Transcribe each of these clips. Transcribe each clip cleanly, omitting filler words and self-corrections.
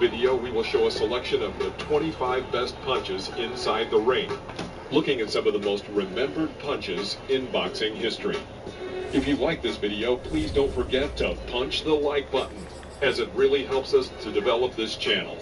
Video, we will show a selection of the 25 best punches inside the ring, looking at some of the most remembered punches in boxing history. If you like this video, please don't forget to punch the like button, as it really helps us to develop this channel.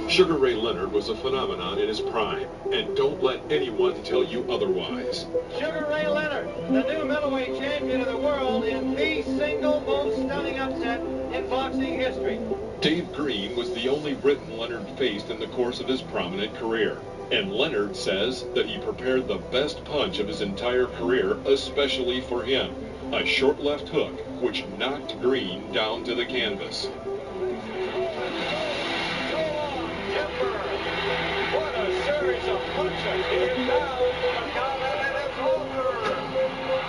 Sugar Ray Leonard was a phenomenon in his prime, and don't let anyone tell you otherwise. Sugar Ray Leonard, the new middleweight champion of the world in the single most stunning upset in boxing history. Dave Green was the only Briton Leonard faced in the course of his prominent career, and Leonard says that he prepared the best punch of his entire career especially for him, a short left hook which knocked Green down to the canvas. What a series of punches. Here now for the count, and it is over.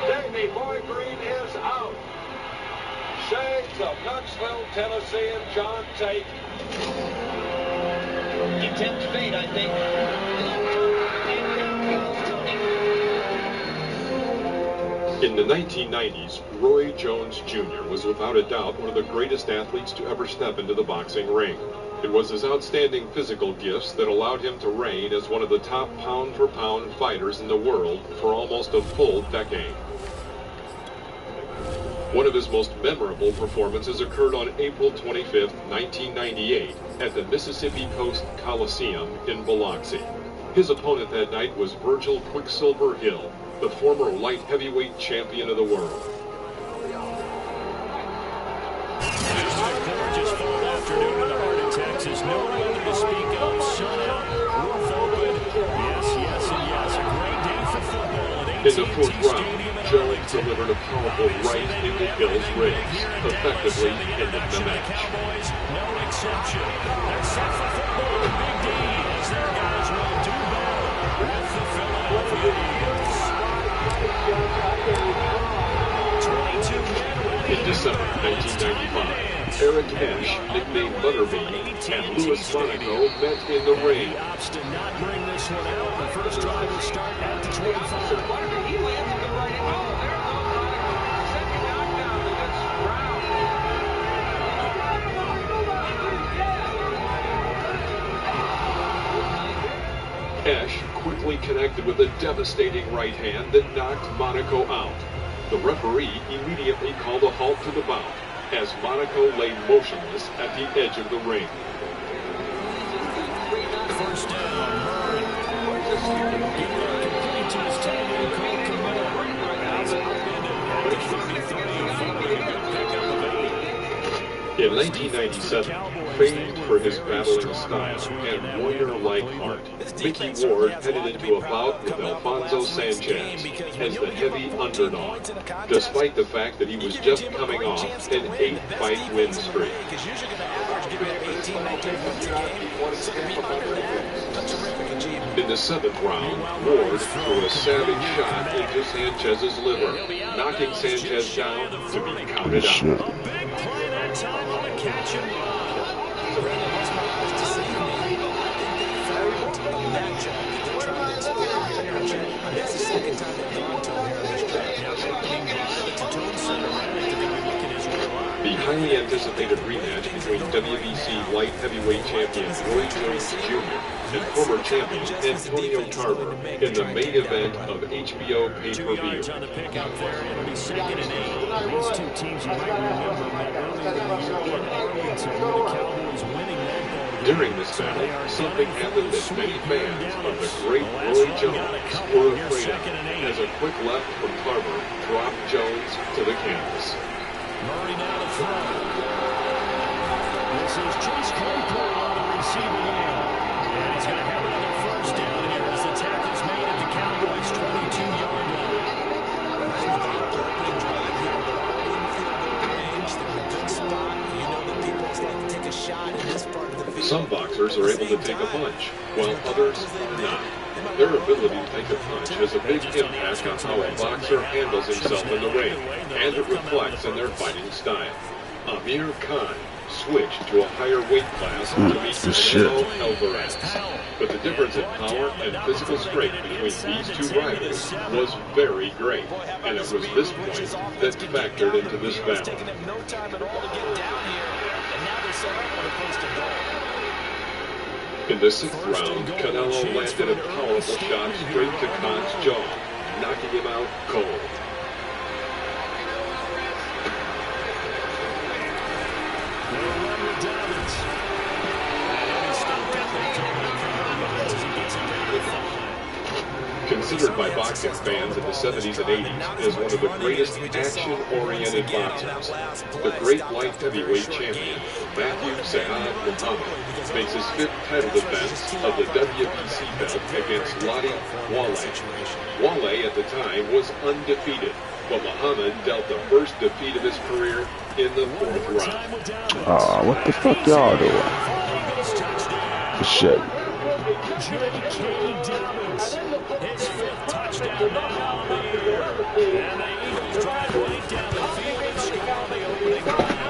Davey Boy Green is out. Shades of Knoxville, Tennessee, and John Tate. You tempt fate, I think. In the 1990s, Roy Jones Jr. was without a doubt one of the greatest athletes to ever step into the boxing ring. It was his outstanding physical gifts that allowed him to reign as one of the top pound-for-pound fighters in the world for almost a full decade. One of his most memorable performances occurred on April 25, 1998, at the Mississippi Coast Coliseum in Biloxi. His opponent that night was Virgil Quicksilver Hill, the former light heavyweight champion of the world. Texas, no weather to speak of, sun out, roof open. Yes, and yes, a great day for football at In the fourth round, Jones delivered a powerful right into Hill's ribs, effectively ending the match. Cowboys, no exception. They're set for football with Big D, as their guys will do battle with the Philadelphia Eagles. 22 men ready. In December 1995, Eric Ash, nicknamed Butterbean, and Louis Monaco met in the ring. He opts to not bring this one out. The first drive will start at the 25. He lands at the right end. Oh, there's the second knockdown against Brown. Ash quickly connected with a devastating right hand that knocked Monaco out. The referee immediately called a halt to the bout, as Monaco lay motionless at the edge of the ring. First down, Murray. Complete to his tight end, Cole Kmet. At the 33, following a good pickup of 8. In 1997, famed for his battling style and warrior-like heart, Mickey Ward headed into a bout with Alfonso Sanchez as the heavy underdog, despite the fact that he was just coming off an 8-fight win streak. In the 7th round, Ward threw a savage shot into Sanchez's liver, knocking Sanchez down to be counted out. Time on the catch and run. The highly anticipated rematch between WBC light heavyweight champion Roy Jones Jr. and former champion Antonio Tarver in the main event of HBO pay-per-view. On the pickup there, it'll be 2nd and 8. These two teams, you might remember, met earlier in the year in Arlington, with the Cowboys winning that ball. During this battle, something happened that many fans of the great Roy Jones were afraid of, as a quick left from Tarver dropped Jones to the canvas. Murray now to throw. This is Chase Claypool on the receiving end. And he's going to have another first down here as the tackle's made at the Cowboys' 22-yard line. Some boxers are able to take a punch, while others are not. Their ability to take a punch has a big impact on how a boxer handles himself in the ring, and it reflects in their fighting style. Amir Khan switched to a higher weight class to meet Canelo Alvarez. But the difference in power and physical strength between these two rivals was very great, and it was this point that factored into this battle. In the 6th round, Canelo landed a powerful shot straight to Khan's jaw, knocking him out cold. Considered by boxing fans in the 70s and 80s as one of the greatest action-oriented boxers, the great light heavyweight champion, Matthew Saad Muhammad, makes his 5th title defense of the WBC belt against Ladi Wale. Wale at the time was undefeated, but Muhammad dealt the first defeat of his career in the 4th round. What the fuck y'all doing? Shit. His 5th touchdown now on the year. And the Eagles drive right down the field and score on the opening drive.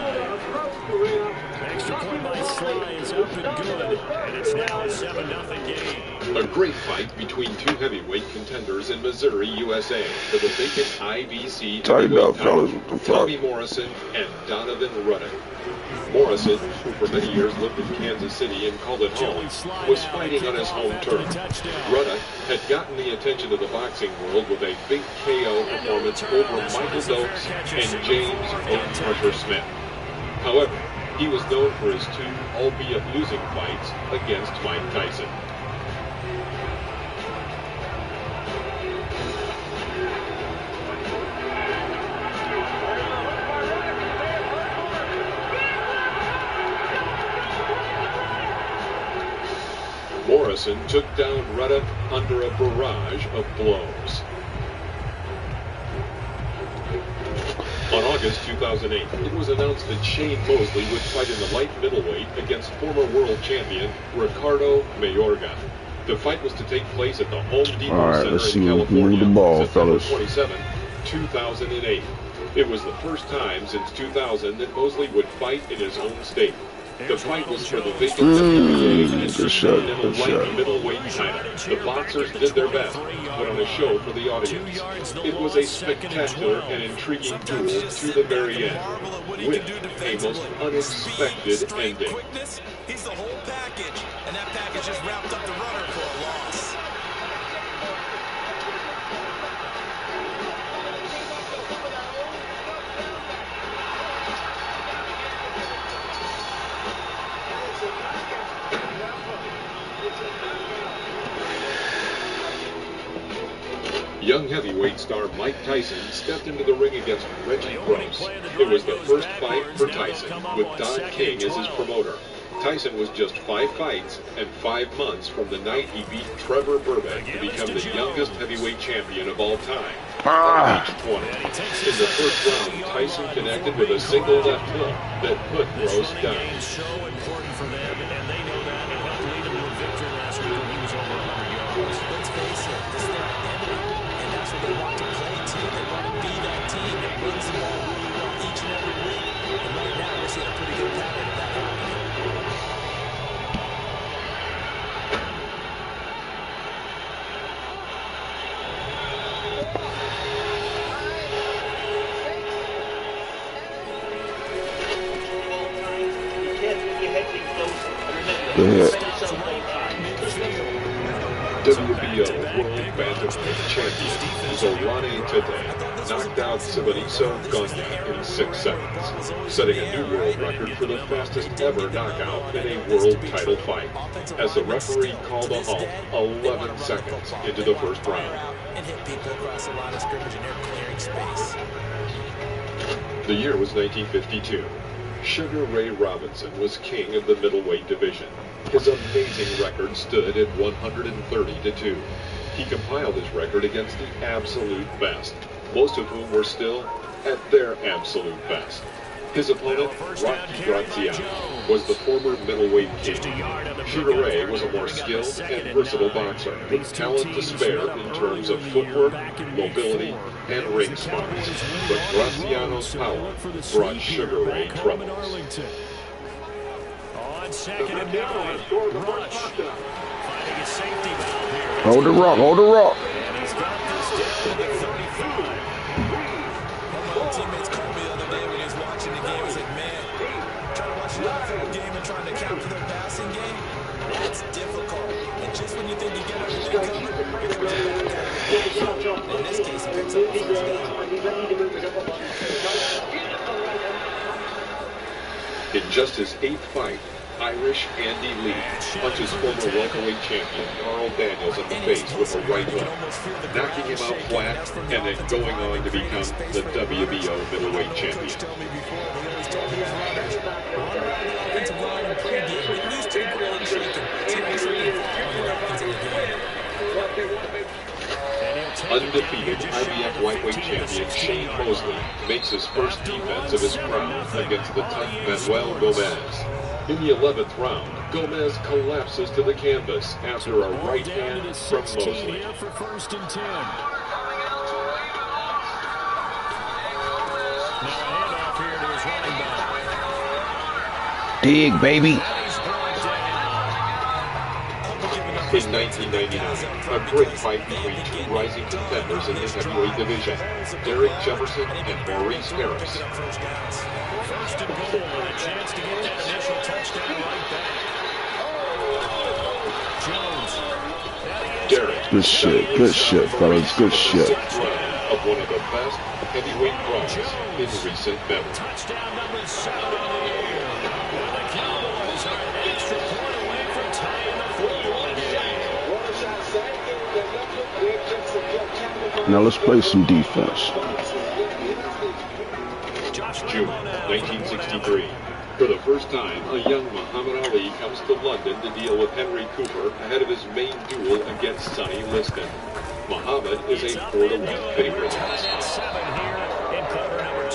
Extra point by Sly is up and good. And it's now a 7-0 game. A great fight between two heavyweight contenders in Missouri, USA, for the vacant IBC heavyweight title, Tommy Morrison and Donovan Ruddock. Morrison, who for many years lived in Kansas City and called it home, was fighting on his home turf. Ruddock had gotten the attention of the boxing world with a big KO performance over Michael Dokes and James Oak Crusher Smith. However, he was known for his 2, albeit losing fights against Mike Tyson. Morrison took down Ruddock under a barrage of blows. On August 2008, it was announced that Shane Mosley would fight in the light middleweight against former world champion Ricardo Mayorga. The fight was to take place at the Home Depot Center in California, September 27, 2008. It was the first time since 2000 that Mosley would fight in his own state. The fight was for the vacant WBA and Intercontinental light middleweight title. The boxers did their best to put on a show for the audience. It was a spectacular and intriguing duel to the very end, with a most unexpected ending. He's the whole package, and that package just wrapped up the runner for a loss. Young heavyweight star Mike Tyson stepped into the ring against Reggie Gross. It was the first fight for Tyson, with Don King as his promoter. Tyson was just 5 fights and 5 months from the night he beat Trevor Burbank to become the youngest heavyweight champion of all time, at age 20. In the first round, Tyson connected with a single left hook that put Gross down. So important for them, and they know that. It helped lead them to a victory last week when he was over 100 yards. Let's face it, this is their identity, and that's what they want to play to. They want to be that team that wins the ball really well each and every week. And right now, we're seeing a pretty good pattern of that happening. WBO World Bantamweight Champion Zorane today knocked out Sibaniso Gonya in 6 seconds, setting a new world record for the fastest ever knockout in a world title fight, as the referee called a halt 11 seconds into the first round. And hit people across the line of scrimmage and they're clearing space. The year was 1952. Sugar Ray Robinson was king of the middleweight division. His amazing record stood at 130-2. He compiled his record against the absolute best, most of whom were still at their absolute best. His opponent, Rocky Graziano, was the former middleweight king. Sugar Ray was a more skilled and versatile boxer with talent to spare in terms of footwork, mobility, and ring smarts. But Graziano's power brought Sugar Ray troubles. on second and 9. Rush finding a safety valve here. Hold the rock, hold the rock. And he's got this down to the 35. One of my teammates called me the other day when he was watching the game. He said, man, trying to watch an NFL game and trying to capture their passing game, it's difficult. And just when you think you get everything covered, here comes a bad guy. In this case, he picks up the first down. In just his 8th fight, Irish Andy Lee punches former welterweight champion Carl Daniels in the face with a right hook, knocking him out flat and then going on to become the WBO middleweight champion. Undefeated IBF lightweight champion Shane Mosley makes his first defense of his crown against the tough Manuel Gomez. In the 11th round, Gomez collapses to the canvas after a right hand from Mosley. For 1st and 10. Now a handoff here to his running back. Dig, baby. In 1999, a great fight between two rising contenders in the heavyweight division, Derek Jefferson and Maurice Harris. First and goal, and a chance to get that initial touchdown right back. Jones. Derek. Good shit, fellas. Good shit. Of one of the best heavyweight brawls in recent memory. Touchdown number 7 on the year. And the Cowboys are an extra point away from tying the football game. Now let's play some defense. June 1963. For the first time, a young Muhammad Ali comes to London to deal with Henry Cooper ahead of his main duel against Sonny Liston. Muhammad is a 4-1 favorite. 7 here in quarter number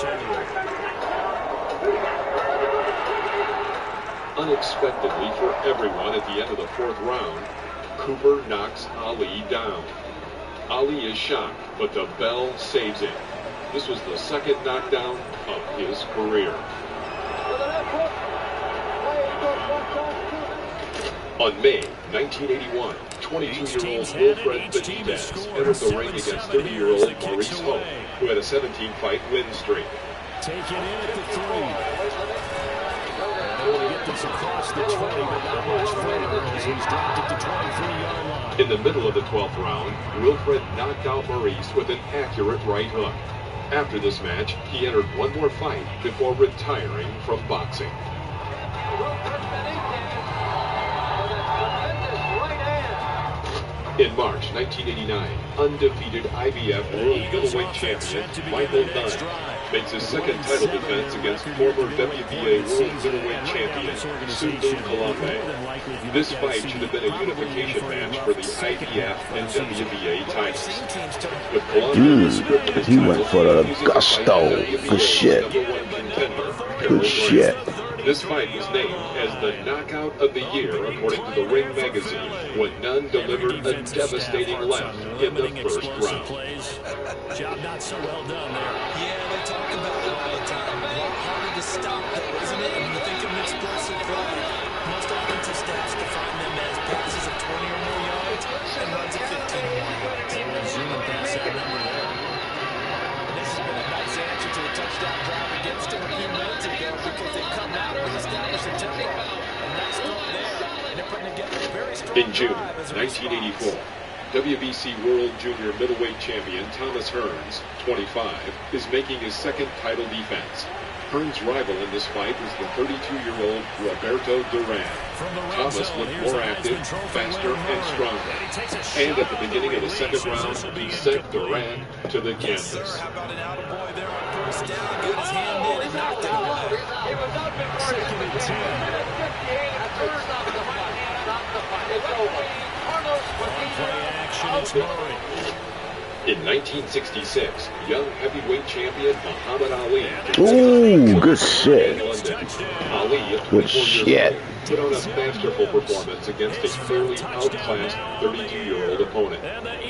2. Unexpectedly for everyone at the end of the 4th round, Cooper knocks Ali down. Ali is shocked, but the bell saves him. This was the second knockdown of his career. On May 1981, 22-year-old Wilfred Benitez entered the ring against 30-year-old Maurice Hope, who had a 17-fight win streak. Taken in at the 3. And able to get this across the 20, but not much further as he's dropped it to 23-yard line. In the middle of the 12th round, Wilfred knocked out Maurice with an accurate right hook. After this match, he entered one more fight before retiring from boxing. In March 1989, undefeated IBF World Middleweight Champion Michael Nunn makes his second title defense against former WBA World Middleweight Champion Sundu Kalambe. This fight should have been a unification match for the IBF and WBA titles. But Kalambe He went for the gusto. Good shit. Good shit. This fight was named as the Knockout of the Year according to the Ring magazine when Nunn delivered a devastating left in the first round. Job not so well done there. Yeah, they talk about it all the time. A lot harder to stop, though, isn't it? When you think of an explosive play, most offensive stats define them as passes of 20 or more yards and runs of 15 or more yards. They're zooming past that number there. And this has been a nice answer to a touchdown drive against them a few minutes ago because they've come out and established a tempo. A nice throw there, and they're putting together a very strong In June drive as a result. 1984, WBC World Junior Middleweight Champion Thomas Hearns, 25, is making his second title defense. Hearns' rival in this fight was the 32-year-old Roberto Duran. Thomas looked more active, faster, and stronger. And at the beginning of the second round, he sent Duran to the canvas. How about an out-of-boy there on first down? Got his hand in and knocked it away. Second and 10. Play action, it's Murray. In 1966, young heavyweight champion Muhammad Ali Ooh, good shit. in London. Ali, at 24 Good years shit. old, put on a masterful performance against a clearly outclassed 32-year-old opponent.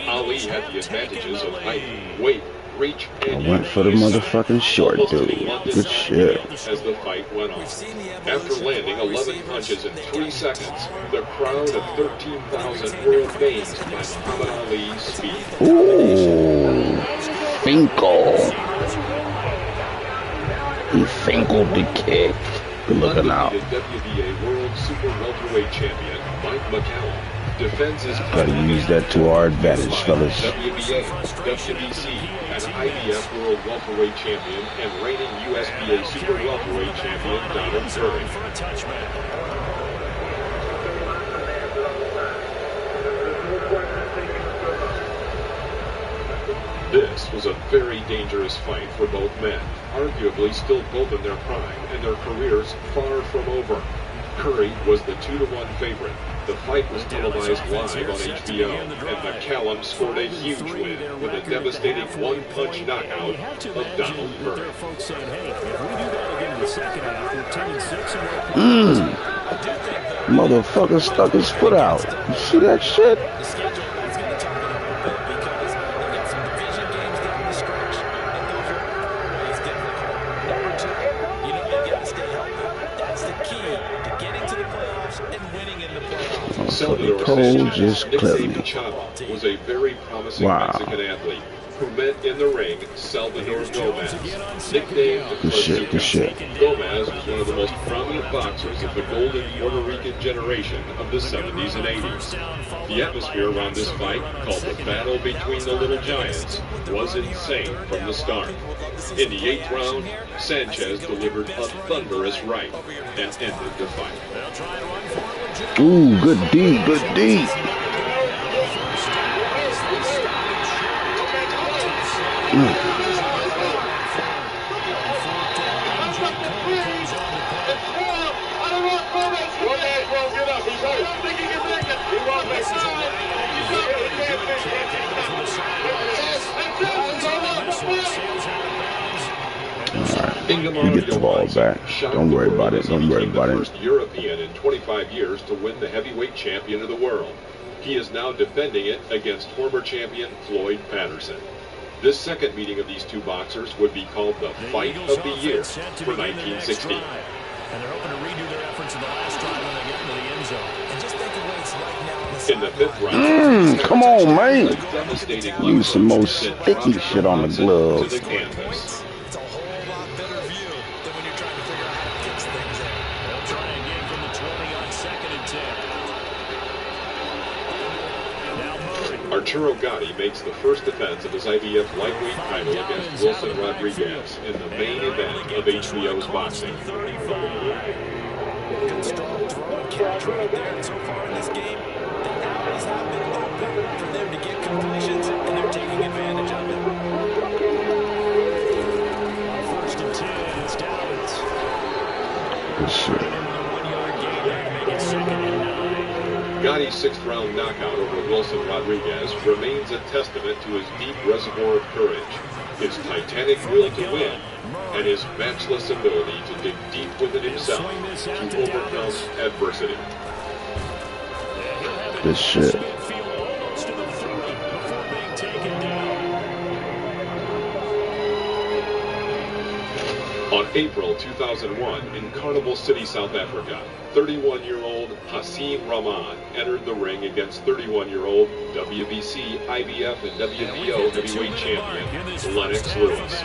Ali had the advantages of height, weight, reach I and went for the motherfucking short dude. Good shit. as the fight went on. After landing 11 punches in 3 seconds, the crowd of 13,000 were amazed by Muhammad Ali's speed. Ooh, Finkel. He finkled the kick. Good looking out. WBA World Super Welterweight Champion Mike McCallum defends his Gotta use that to our advantage, fellas. WBA, WBC, and IBF World Welterweight Champion and reigning USBA Super Welterweight Champion Donald Curry. This was a very dangerous fight for both men, arguably still both in their prime and their careers far from over. Curry was the 2-1 favorite. The fight was televised live on HBO, and McCallum scored a huge win with a devastating one-punch knockout of Donald Curry. Motherfucker stuck his foot out. You see that shit? Salvador just nicknamed Chavo, was a very promising Mexican athlete who met in the ring Salvador Gomez, nicknamed Good shit. Gomez was one of the most prominent boxers of the golden Puerto Rican generation of the 70s and 80s. The atmosphere around this fight, called the Battle Between the Little Giants, was insane from the start. In the 8th round, Sanchez delivered a thunderous right and ended the fight. Ooh, good D. You get the ball back. Don't worry about it. Don't worry about it. First European in 25 years to win the heavyweight champion of the world. He is now defending it against former champion Floyd Patterson. This second meeting of these two boxers would be called the Fight of the Year for 1960. And they're hoping to redo their efforts in the last drive when they get into the end zone. And just think of what it's like now in the 5th round. Come on, man. Devastating Use some more sticky shit on the gloves. To the canvas. It's a whole lot better view than when you're trying to figure out how to fix things in. They'll try again from the 20 on 2nd and 10. Now Murray. Arturo Gatti makes the first defense of his IBF lightweight title against Wilson Rodriguez in the main event of HBO's boxing. Good strong throw and catch right there. And so far in this game, the alleys have been open for them to get completions, and they're taking advantage of it. On 1st and 10, it's Dallas. Good shit. A 1-yard gain there to make it 2nd and 9. Gotti's 6th round knockout over Wilson Rodriguez remains a testament to his deep reservoir of courage, his titanic will to win, and his matchless ability to dig deep within himself to overcome adversity. Good shit. On April 2001, in Carnival City, South Africa, 31-year-old Hasim Rahman entered the ring against 31-year-old WBC, IBF, and WBO heavyweight champion Lennox Lewis.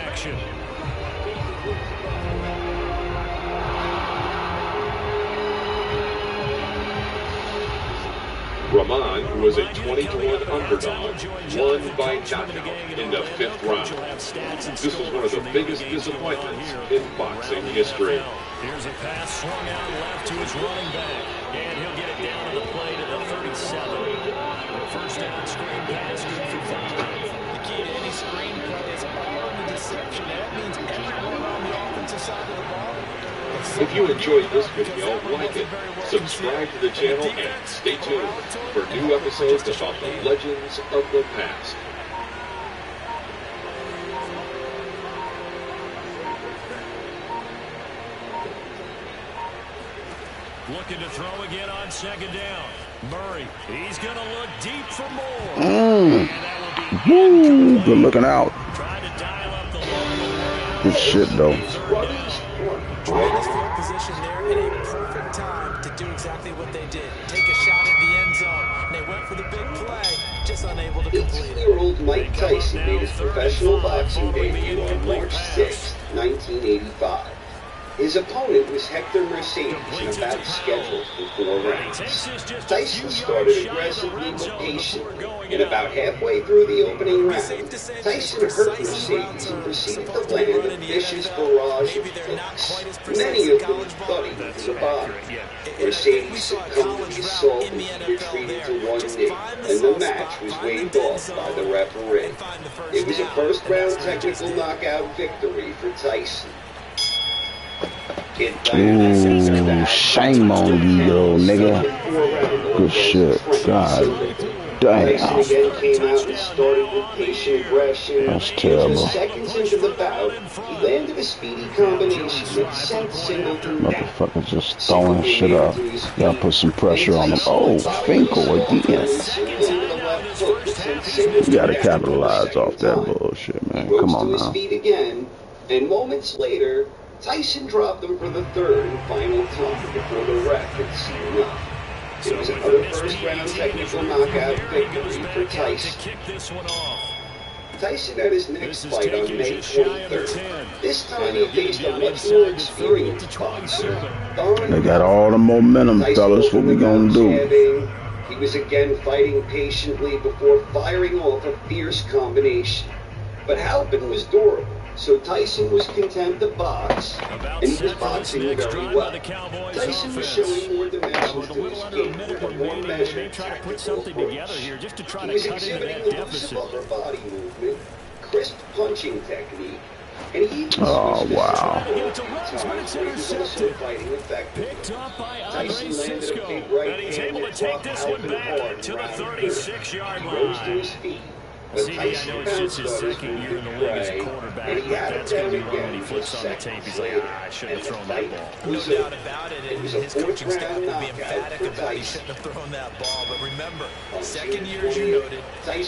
Rahman, who was a 20-1 underdog, won by knockout in the 5th round. This was one of the biggest disappointments in boxing history. Here's a pass swung out left to his running back, and he'll get it down to the plate at the 37. First down screen pass, good for 5. The key to any screen play is all the deception. That means everyone on the offensive side of the ball. If you enjoyed this video, like it, subscribe to the channel, and stay tuned for new episodes about the legends of the past. Looking to throw again on 2nd down. Murray, he's going to look deep for more. Woo, good looking out. Trying to Good shit, though. Tried his field position there in a perfect time to do exactly what they did. Take a shot in the end zone. And they went for the big play, just unable to complete it. 18-year-old Mike Tyson made his professional boxing debut on March 6, 1985. His opponent was Hector Mercedes in a bout scheduled for 4 rounds. Tyson started aggressively but patiently, and about halfway through the opening round, Tyson hurt Mercedes and proceeded to land a vicious barrage of hooks, many of them thudding to the bottom. Mercedes succumbed to the assault and retreated to 1 knee, and the match was waved off by the referee. It was a first-round technical knockout victory for Tyson. Ooh, shame on you, yo, nigga. Good shit. God damn. Tyson again came out and started with patient aggression. That's terrible. Seconds into the bout, he landed a speedy combination that sent Singleton down. Motherfucker just throwing shit up. Gotta put some pressure on him. Oh, Finkel again. You gotta capitalize off that bullshit, man. Come on Rose to now. his feet again, and moments later, Tyson dropped him for the third and final time before the ref had seen enough. It was another first-round technical knockout victory for Tyson. Tyson had his next fight on May 23rd. This time he faced a much more experienced boxer. They got all the momentum, fellas. What we gonna do? He was again fighting patiently before firing off a fierce combination. But Halpin was durable, so Tyson was content to box, and he was boxing very well. Tyson was showing more dimensions to his game with a more measured tactical approach. He was exhibiting elusive upper body movement, crisp punching technique, and he even wow. times where he was also fighting effectively. Tyson landed a big right hand that dropped Halpin hard in round 3. He rose to his feet. But Tyson bounced on his move to Gray, and he had it down again for seconds later, and the fight was over. It was a fourth-round knockout for Tyson. Thrown that ball, but remember, second year, as you noted,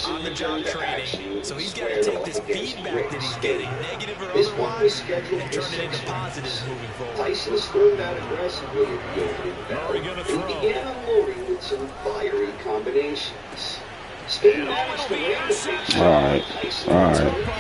on the job training, so he's got to take this feedback that he's getting, negative or This one was otherwise, scheduled and for turn it into 6 positives rounds. moving forward. Tyson stormed out aggressively at the opening bell and began unloading with some fiery combinations. Alright.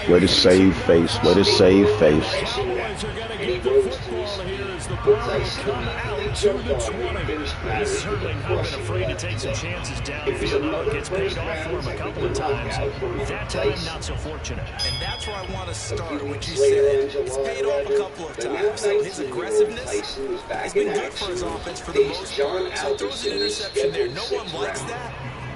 Way to save face. Way to save face. He rose to his feet, but Tyson immediately jumped on him and finished matters with a crushing left hook. It was another first-round technical knockout for Tyson. And that's where I want to start, what you said. It's paid off a couple of times, so his aggressiveness has been good for his offense for the most part. So throws an interception there. No one likes that.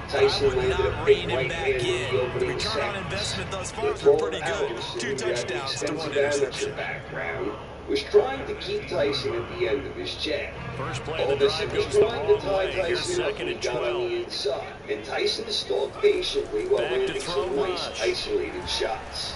Tyson landed a big right hand in the The opening return on seconds. investment thus far The has been tall pretty good. Alderson, 2 who had touchdowns to 1 extensive amateur interception. background, was trying to keep Tyson at the end of his jab. First play of the Alderson drive was goes the trying to wrong tie way. Here's Tyson up second when he and got on 12. the inside, and Tyson stalled patiently while Back to landing throw some nice Rush. isolated shots.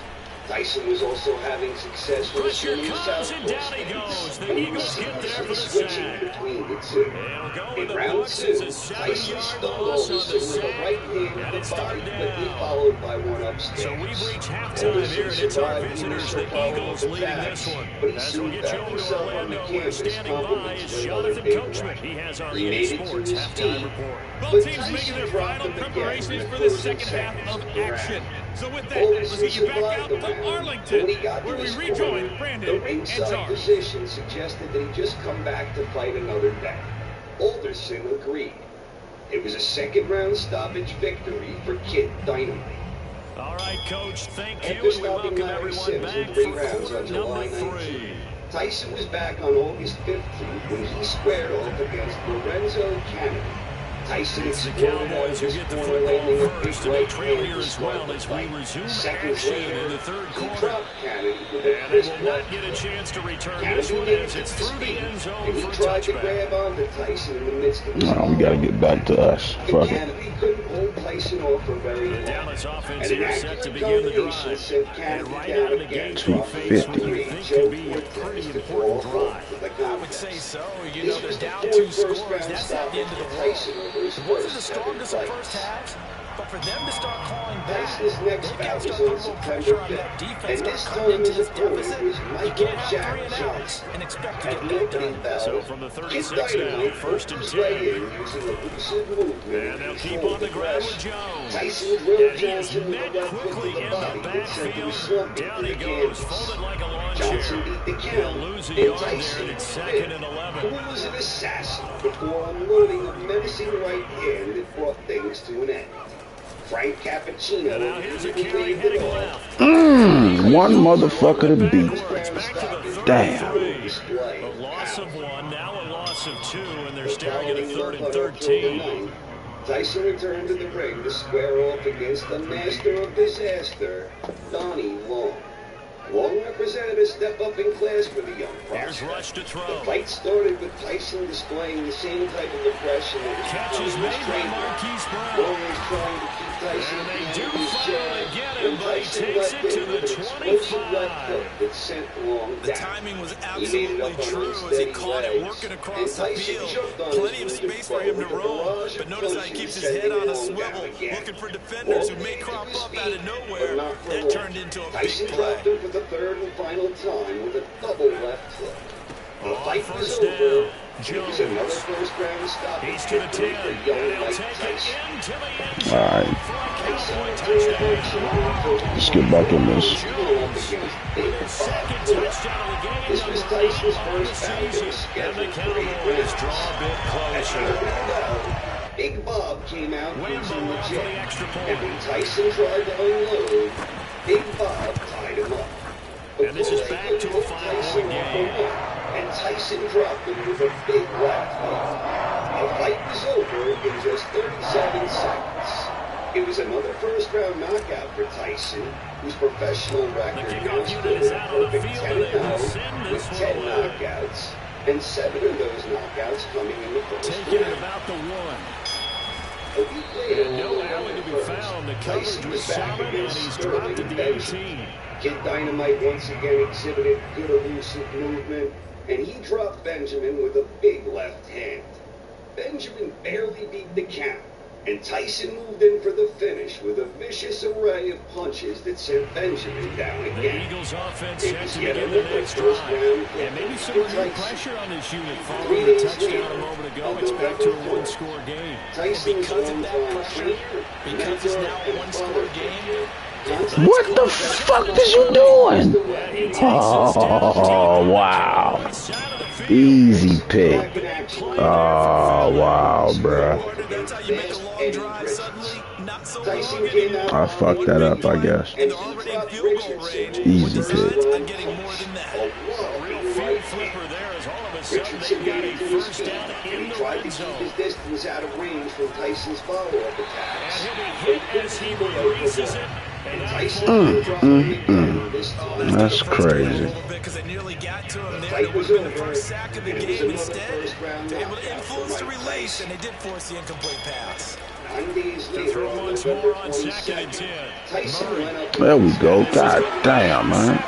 Tyson was also having success with his Pressure new comes and southpaw down he goes. stance, The and he Eagles was get there for seamlessly the switching sack. between the two. They'll go with In the round Bucks. 2, It's a Tyson 7-yard stunned loss on the Alderson with a sack. right hand And to it's the body, third quickly down. followed by one upstairs. So we've reached halftime here, and it's our visitors, the Eagles, leading this one. As we get you over to Orlando, where standing by is Jonathan Coachman. He has our EA Sports halftime report. Both teams making their final preparations for the second half of action. So with that, let's get you back out to Arlington, where we rejoin Brandon the and ringside Jar. position suggested that he just come back to fight another day. Alderson agreed. It was a second-round stoppage victory for Kid Dynamite. All right, Coach, thank you. After We stopping welcome Larry everyone Sims back in 3 for rounds on quarter July number 19, 3. Tyson was back on August 15th when he squared off against Lorenzo Kennedy. Tyson It's the exploded out Cowboys of who his get the corner, football landing a big first, and they right trail hand here to as start well the as we fight. resume Seconds action later, in the third he quarter. dropped Kennedy with a And they crisp will not left get a hook. chance to return this Kennedy one made as it it's to through the speed, end zone and he for a tried to touchback. grab onto Tyson in the midst of his No, we gotta get back to us. Fuck it. Kennedy couldn't hold Tyson off for very The long. Dallas And offense an here set to accurate begin the combination drive. sent And Kennedy right down out of the again, gate, we dropping face what 3. we think Joe could be a Ford pretty tries to important draw drive. for the I would say contest. so. You This know, they're was the down fourth 2 scores. first-round That's not the end of the stoppage for world. Tyson over his It wasn't the first 7 strongest of first fights. halves, But for them to start clawing back, Tyson's next bout was on September 5th, and this time his opponent was Michael Jack Johnson. At the opening bell, Kid Dynamite forced his way in using elusive movement and they'll keep control on the ground with aggression. Jones. Tyson drilled He is Johnson with met the left hook quickly to the in body the that sent him backfield. slumping Down to he the goes, canvas. folded like a lawn Johnson chair. beat the He'll count, lose a and yard there, Tyson and it's moved second in. and 11. Who was an assassin before unloading a menacing right hand that brought things to an end. Frank Cappuccino And now here's a carry heading left. One motherfucker to beat. Damn. A loss of one, now a loss of two, and they're staring at a 3rd and 13. Tyson returned to the ring to square off against the master of disaster, Donnie Long. Long represented a step up in class for the young Here's prospect. Rush to throw. The fight started with Tyson displaying the same type of aggression that was Catch is found in his made by trademark. Marquise Long Brown. was trying to keep Tyson And they behind do his finally jab, get him, when but he Tyson takes left it to in the with an explosive left 25. hook that sent Long The down. timing was He made it absolutely up on true as he unsteady caught it legs, working and across the Tyson field. jumped on Plenty of his space for wounded him to foe with a roam, barrage but of notice how he punches, keeps his sending head on a Long swivel, down again. looking for defenders who Long may made crop to his up out feet, of but nowhere. not for That long. turned into a big Tyson play. dropped him for the third and final time with a double left hook. The fight was first over. down. It was another first round stop. He's to the 10, for and young he'll Mike take it Tyson. into the end All zone right. for a Tyson Cowboy returned touchdown. Let's Let's get back in this. With his second touchdown of the game, This was number 8 Tyson's on first the bout. It season. was And the scheduled for 8 Cowboys rounds. draw a bit At the closer. opening bell, Big Bob came out Whambo using the off for the jet. extra And point. when Tyson tried to unload, Big Bob tied him up. And this is Before back they to a could 5-point Tyson off the game. run, and Tyson dropped him with a big left hook. The fight was over in just 37 seconds. It was another first-round knockout for Tyson, whose professional record kickoff now unit stood is at a out on the perfect field, and they will 10-0 send with this 10 one away. knockouts, and 7 of those knockouts coming in the first Taking it round. about the 1. A week later, And no on alley to be November found. The 1st, coverage Tyson was was back solid, and against he's Sterling dropped to the Benjamin. 18. Kid Dynamite once again exhibited good elusive movement, and he dropped Benjamin with a big left hand. Benjamin barely beat the count, and Tyson moved in for the finish with a vicious array of punches that sent Benjamin down The again. Eagles offense It set was to yet begin the another next first drive. round And maybe some for renewed Tyson. pressure on this unit 3 following the days touchdown later, a moment ago. on It's back to a November 4th, one-score game. Tyson's Because of that longtime pressure, trainer, because it's now a one-score game, What the fuck is you doing? Oh, wow. Easy pick. Oh, wow, bruh. that's how you make a long drive suddenly not so long anymore. I fucked that up, I guess. And they're already in field goal range. Easy With pick. designs on getting more than that. A real field flipper there as all of a sudden they got a first down in the tried to red keep zone. his distance out of range from Tyson's follow-up And attacks. he'll be hit as he releases it. And now Tyson dropped him again this time. That's crazy. Because they nearly got to him there. Fight It would was have been the over, first sack of the and it was game. another Instead, first-round they're able to knockout influence for the Mike release, Tyson. and they did force the incomplete pass. 9 days to later, throw on once November more on 2nd and 10. Tyson went up. There we go. God damn, man.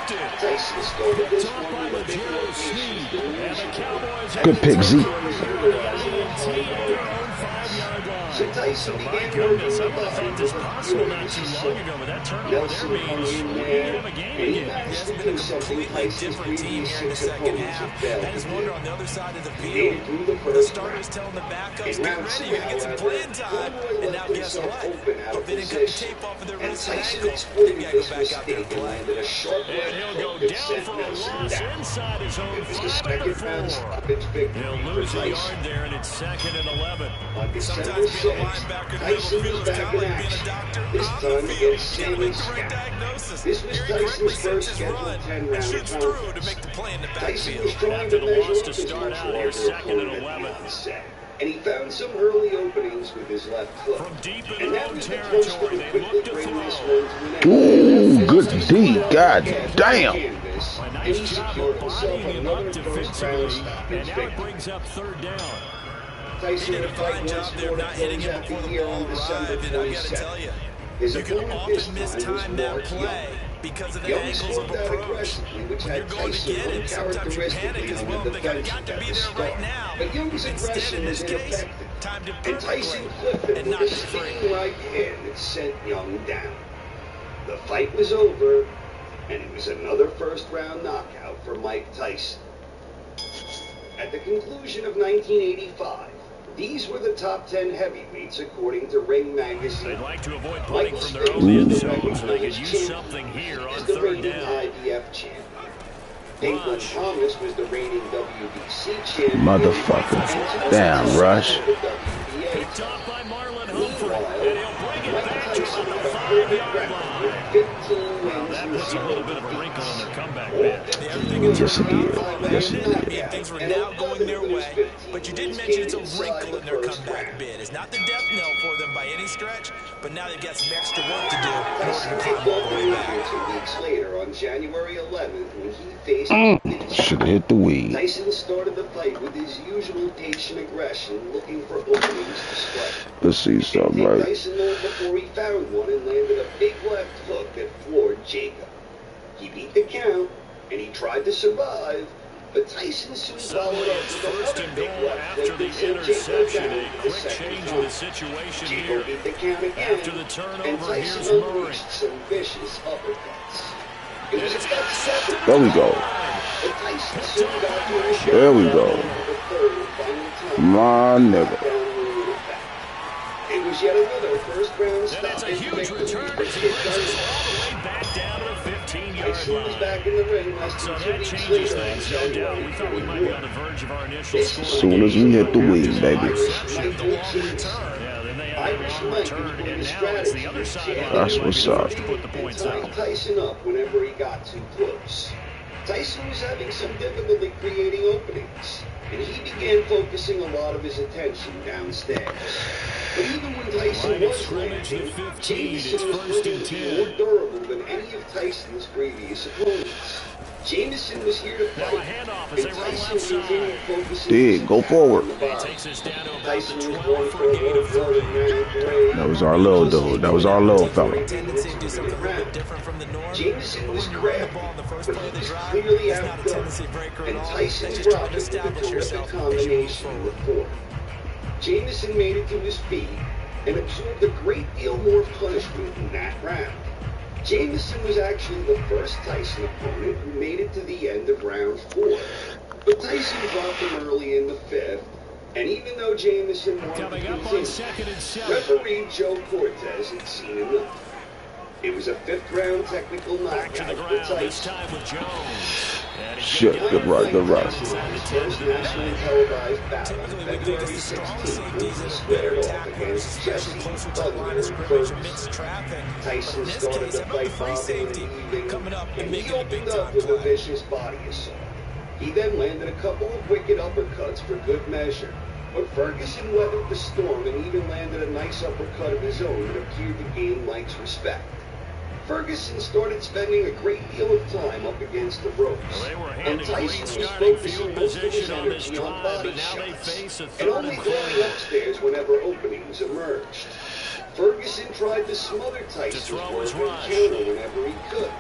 Tyson started this Top one by with a big Majuro Sneed. And the Cowboys Good pick, Zeke. So Tyson began Goodness, I working would the have thought body this with a possible not furious too assault. long ago, but that turnover Nelson there hung means in we there, have a game and he again. managed It's to been do a something completely Tyson's different team previous here in the 6 second opponents half. had failed I just to wonder do. on the other side of the He made field, it through the where the first starters round. telling the backups, In get round ready, 2, you're going to get some however, playing time. Cowboys And left now guess themselves what? open out If of they didn't cut the position. tape off of their And wrists and Tyson ankles, exploited they got to go this back out there mistake and and play. landed a sharp And left he'll hook go that down sent for a Nelson loss down. inside his own It was the 5 under second round 4. stoppage victory He'll for lose a Tyson. yard there, and it's 2nd and 11. On December Sometimes being a 6th, linebacker in the Tyson middle was of the field is back kind of in like being a action, doctor this on the time field. against You got to Sammy make the right Scott. diagnosis. This was Here he correctly Tyson's sets first his scheduled run 10-round and shoots through to opponent. make the play in the Tyson backfield. was trying After to the measure loss up to his start much out here, larger 2nd and opponent at 11. the onset, and he found some early openings with his left hook. From deep in And their that own was the punch that territory, would they quickly look to bring this throw. one to an end. Ooh, good D. God damn. Canvas, A and nice he job secured of himself bodying him another up first-round defensively, stoppage and now it victory. brings up 3rd down. Tyson He did a would fight fine job once there more not to hitting close him out before the the year ball on December arrived, and I got to 22nd. tell you, His you can opponent this often miss time was time that Mark play Young. because of the Young angles of scored out approach. aggressively, which When you're had going to Tyson get it, sometimes you panic uncharacteristically as on well. the Thinking, I defensive got to at be the there right start. now. But Young's Instead, aggression in this was case, ineffective. timed it And perfectly Tyson flipped him and with knocked a it free. spinning right hand that sent Young down. The fight was over, and it was another first-round knockout for Mike Tyson. At the conclusion of 1985, these were the top 10 heavyweights according to Ring Magazine. They'd like to avoid punting from their own end zone, so they could use something here on is the third reigning down. IBF champion. England Thomas was the reigning WBC champion. Motherfucker. Damn, Rush. Picked off by Marlon Humphrey, Meanwhile, and he'll bring it Mike back to Tyson about the had a perfect 5-yard record with line. 15 Well, wins that and puts a 0 little bit of a wrinkle in their comeback bid. Yeah, everything had Yes, turned it around did. for them Yes, by it then. I did. mean, things were now going their way. But you did mention it's a wrinkle in their comeback bid. It's not the death knell for them by any stretch, but now they've got some extra work to do in order Tyson to kicked climb all off the the way year back. 2 weeks later on January 11th when he faced Should have hit the weed. Tyson started the fight with his usual patient aggression, looking for openings to strike. Let's see It something, took right? Tyson long before he found one and landed a big left hook that floored Jacob. He beat the count, and he tried to survive, but Tyson soon followed Suddenly up it's with first another and big goal left after hook the that sent Jacob interception. down A for the quick second change in time. the situation Jacob here. beat the count again, After the and turnover, Tyson here's Murray. unleashed some vicious uppercuts. It was it's about 7 There we go. but Tyson soon got to a shot There we go. for the third and final time. My nigga. It was yet another first-round stop. And it's a huge return as he brings us all the way back down to the 15-yard Tyson was line. back in the ring less So than 2 that weeks changes later on things, no doubt. January We thought we might be on the 21. verge of our initial score. Soon as we hit the weed, baby. Interception, the long return. Yeah, then they had Irish a long Mike return, was and the now it's the strategy other of sideline. jamming That's That might what's be the up. first to put the and points tying out. Tyson up whenever he got too close. Tyson was having some difficulty creating openings, and he began focusing a lot of his attention downstairs. But even when Tyson Line of was scrimmage landing, at 15, Jameson it's was first proving and to be 10. more durable than any of Tyson's previous opponents. Jameson was here to Now a fight, handoff as and they run Tyson left continued side. focusing Dig, his go attack forward. on the He bottom. takes us down to about the Tyson was 12 going for a gain of 3. That was our little dude. That was our little fella. Tendency to do something a little bit different from the norm. Jameson was When you run the crafty, ball in the first but play he of the was drive, clearly it's not a outdone. tendency breaker at And all. Tyson That's just trying rocked to with a establish terrific yourself as you move combination in the forward. fourth. Jameson made it to his feet and absorbed a great deal more punishment in that round. Jameson was actually the first Tyson opponent who made it to the end of round 4. But Tyson dropped him early in the 5th, and even though Jameson wanted Coming to up on continue, 2nd and 7. referee Joe Cortez had seen enough. It was a 5th-round technical Back to the knockout for ground, this Tyson. time with Jones. And he's Shit, gonna good get right, good right. His first nationally televised battle on Typically, we think February it's the strong 16th safeties when he that are squared better off tacklers, against especially Jesse closer to the line of Thunder scrimmage Ferguson. amidst traffic. But Tyson in this started case, the how about the fight free bombing safety and weaving, coming up and and making he a big opened up time with a play? vicious body assault. He then landed a couple of wicked uppercuts for good measure. But Ferguson weathered the storm and even landed a nice uppercut of his own that appeared to gain Mike's respect. Ferguson started spending a great deal of time up against the ropes, Well, they were and handed Tyson great was starting focusing field most of his position on this energy on drive, body but now they shots, face a and third only and going 4. upstairs whenever openings emerged. Ferguson tried to smother Tyson's throw work his and rush. counter whenever he could.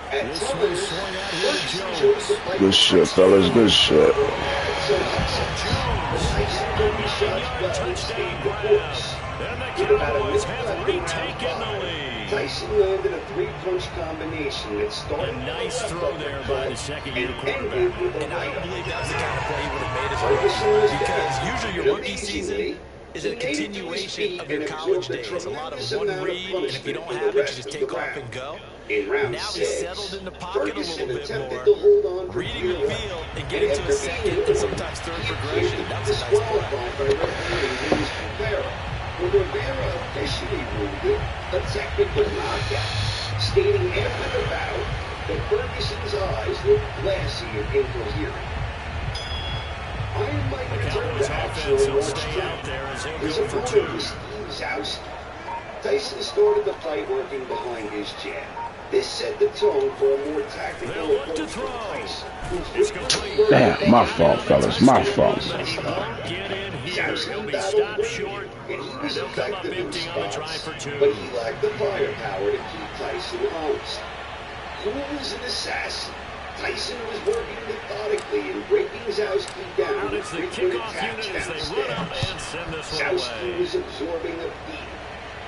At This times, one swung out here to Ferguson Jones. chose to fight Good with shit, Tyson fellas. Good shit. some success. Jones. Tyson took his shots 9-yard well and touchdown stayed the grab. course. And the With about a Cowboys minute have left in round retaken the 5, lead. Tyson landed a 3-punch combination that started A nice with a throw left there uppercut by the second-year and quarterback. ended with a And I right don't believe uppercut. that was the kind of play he would have made as Ferguson well. was Because down, usually your but rookie season amazingly, is he a made it to his continuation feet of your and college absorbed a days. A lot of tremendous one amount of read, and if you punishment don't for the have it, you rest just of take the off round. and go. In round Now 6, he's settled in the pocket a Ferguson little bit attempted more, to hold on for reading dear the life. field and And getting to after a second being and sometimes third he appeared progression. to be That was a nice play. disqualified by referee Luis Rivera, where Rivera officially ruled it a technical knockout, stating after the bout that Ferguson's eyes looked glassy and incoherent. Iron Mike returned Cowboys to action offense on will March stay out 10th. there as he'll His go for opponent 2. was Steve Zowski. Tyson started the fight working behind his jab. This set the tone for a more tactical They'll look to approach throw. from Tyson, who It's frequently complete. Damn, my fault, fellas. My fault. But he won't get in here. He'll Zowski be battled stopped Brady, short. and he was They'll come up effective in empty on the try spots, for 2. but he lacked the firepower to keep Tyson honest. Cool as an assassin, Tyson was working methodically and breaking Zowski down with frequent attacks downstairs. Zowski was absorbing a beat,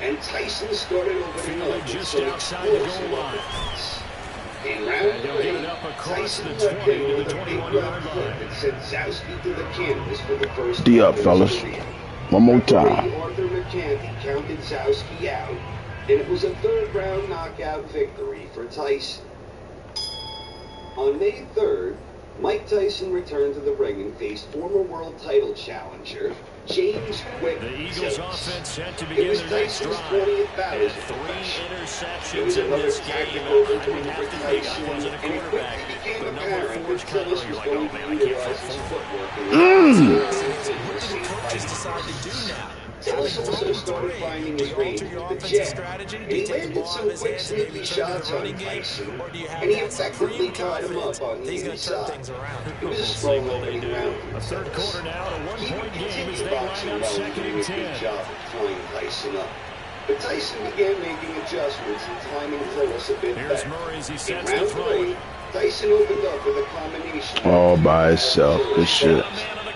and Tyson started opening up with some explosive offense. In round 3, Tyson left him with a big left hook that sent Zowski to the canvas for the first D up, fellas. One more time. Arthur McCanty counted Zowski out, and it was a third-round knockout victory for Tyson. On May 3rd, Mike Tyson returned to the ring and faced former world title challenger James Quick Jones. It was Tyson's 20th bout as a professional. It was another tactical victory for Tyson, and it quickly became apparent that Tillis was going to utilize his footwork in Tillis also started finding his range with the jab, and he landed some quick, sneaky shots on Tyson, and he effectively tied him up on the inside. It was a strong opening round for Tillis. He would continue boxing well and doing a good job of tying Tyson up. But Tyson began making adjustments and timing Tillis a bit better. In round 3, Tyson opened up with a combination all by himself. Good shit. But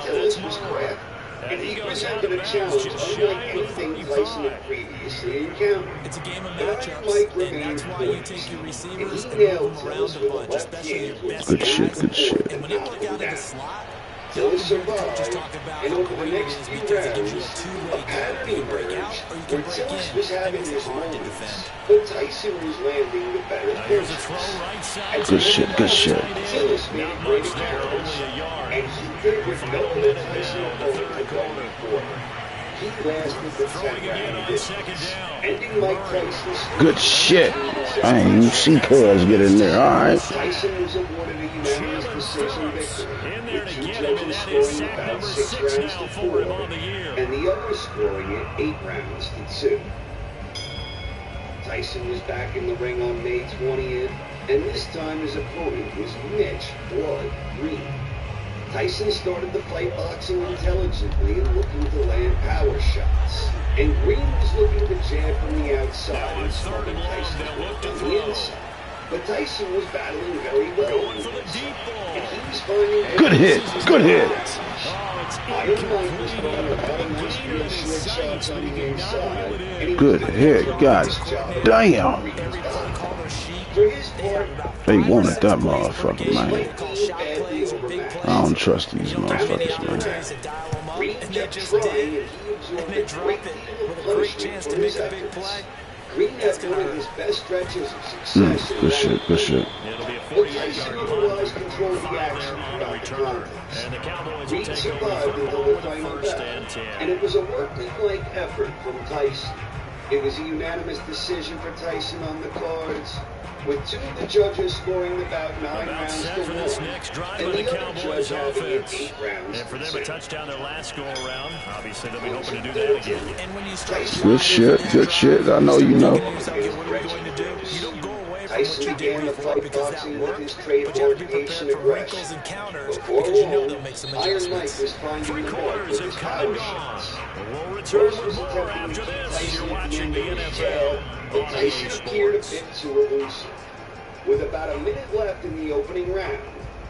Tillis was crafty, and he presented a challenge unlike anything Tyson had previously encountered. It's a game of But matchups, Mike and remained that's why you poised, take your and receivers he and nailed move them around Tillis the with a bunch, left especially hand best Good shit, guys. good shit. And when you look out of the slot, Tillis coaches survived, talk about and how over the great it next is few because it gives you a rounds, a two-way pattern go. You can break emerged out or you where can break Tillis in. was That having makes his it hard to moments, defend. but Tyson was landing the better punches. Good shit, good shit. Tillis made a great appearance, and he did what no other Tyson opponent had done before. He lasted the 10-round distance, ending Mike Tyson's Good shit. I ain't even see Cuz get in there. All right. Tyson was awarded a unanimous decision victory, with 2 judges scoring about 6 rounds to 4, and the others scoring it 8 rounds to 2. Tyson was back in the ring on May 20th, and this time his opponent was Mitch Blood Green. Tyson started the fight boxing intelligently and looking to land power shots. And Green was looking to jab from the outside and starting Tyson's work on the inside. But Tyson was battling very well on the inside, and he was finding Good hit, good hit. Iron Mike was throwing a lot of nice real short shots on the inside, and he Good was hit. God damn. For his part, They wanted that motherfucker, man. I don't trust these motherfuckers, man. Green kept trying, and he absorbed a great deal of punishment for his efforts. Green had one of his best stretches of success. Good shit, good shit. But Tyson otherwise controlled the action throughout the contest. Green survived until the final bell, and it was a workmanlike effort from Tyson. It was a unanimous decision for Tyson on the cards, with 2 of the judges scoring about 9 rounds to 1, and the other judge having it 8 rounds And for them to to 2. touch down their last go-around, obviously they'll be hoping to do that again. And when you start Good shit, good shit. I know you know. what are you going to do? You don't go away from what Tyson you did began the before fight because that boxing with worked, his but you have to trademark be pace prepared and for wrinkles aggression. and counters Before because you know long, they'll make some Iron Mike adjustments. was finding the mark Quarters with have his come power and gone. shots. We'll return Rose with was more attempting to after keep this. Tyson You're at the watching end the of his NFL jab, but on Tyson appeared a Sports. bit too elusive. With about a minute left in the opening round,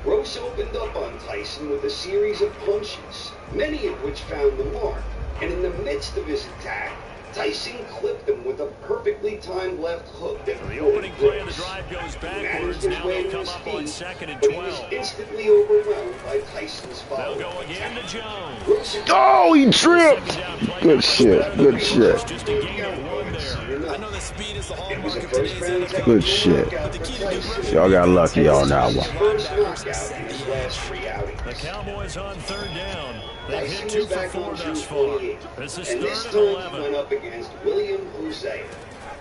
Rose opened up on Tyson with a series of punches, many of which found the mark. And in the midst of his attack, Tyson clipped him with a perfectly timed left hook that The opening play of the Brooks. drive goes He backwards. managed his Now way they'll to come his up on feet, 2nd and but he was 12. instantly overwhelmed by Tyson's They'll follow-up go again to attack. Jones. Rose Oh, he tripped. Good shit, good shit. Just a gain of 1 there. I know that speed is the It was hallmark a of today's first-round NFL. Good shit. knockout for Tyson. Y'all got lucky on that one. First knockout in his last 3 outings. The Cowboys on 3rd down. They've hit Tyson 2 was for back 4 on June thus far. 28th, This is and this 3rd time and he 11. went up against William Hosea.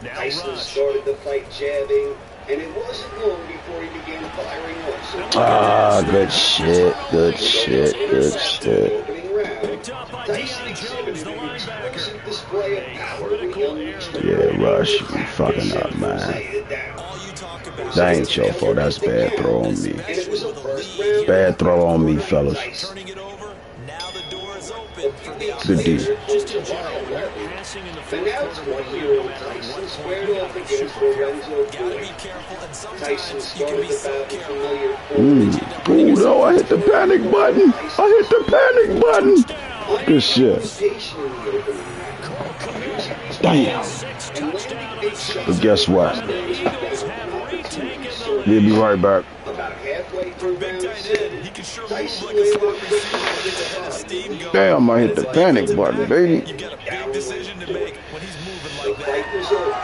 Now Tyson Rush. started the fight jabbing, and it wasn't long before he began firing also. Ah, good shit, good shit, good shit. Opening round, Picked up by Tyson Deion exhibited Jones, the an linebacker. explosive display of power when he unleashed the Yeah, Rush, you attack fucking that up, sent man. Hosea down. All you talk about That ain't your fault. That's bad throw on me. And it was a first round Bad throw on me, fellas. turning it over. Now the door is A open. Good D. Just in general, when you're passing in the But fourth now quarter, 20-year-old Tyson squared off against Lorenzo Gotta be Boyd. careful, and Tyson sometimes you can started be the so battle careful. familiar Oh no, I hit the panic button. I hit the panic button. Good shit. Damn. But guess what? We'll be right back. About halfway through round He 6, can sure Tyson move like a slot landed receiver and get the head of steam going. Damn, I hit the panic button, baby. You've got a big decision to make when he's moving the like that. fight was over.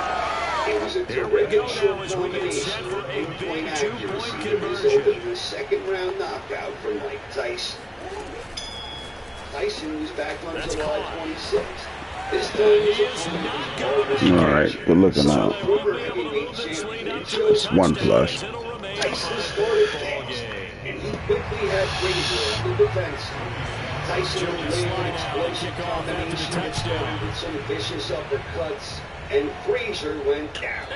It was a terrific short as we get set combination for of a pinpoint big accuracy two-point that conversion. resulted in a second-round knockout for Mike Tyson. Tyson was back on July 26th. This time his All right, good looking out. It's 1+. Tyson started fast, and he quickly had Frazier on the defensive. Tyson landed an explosive combination that started with some vicious uppercuts, and Frazier went down.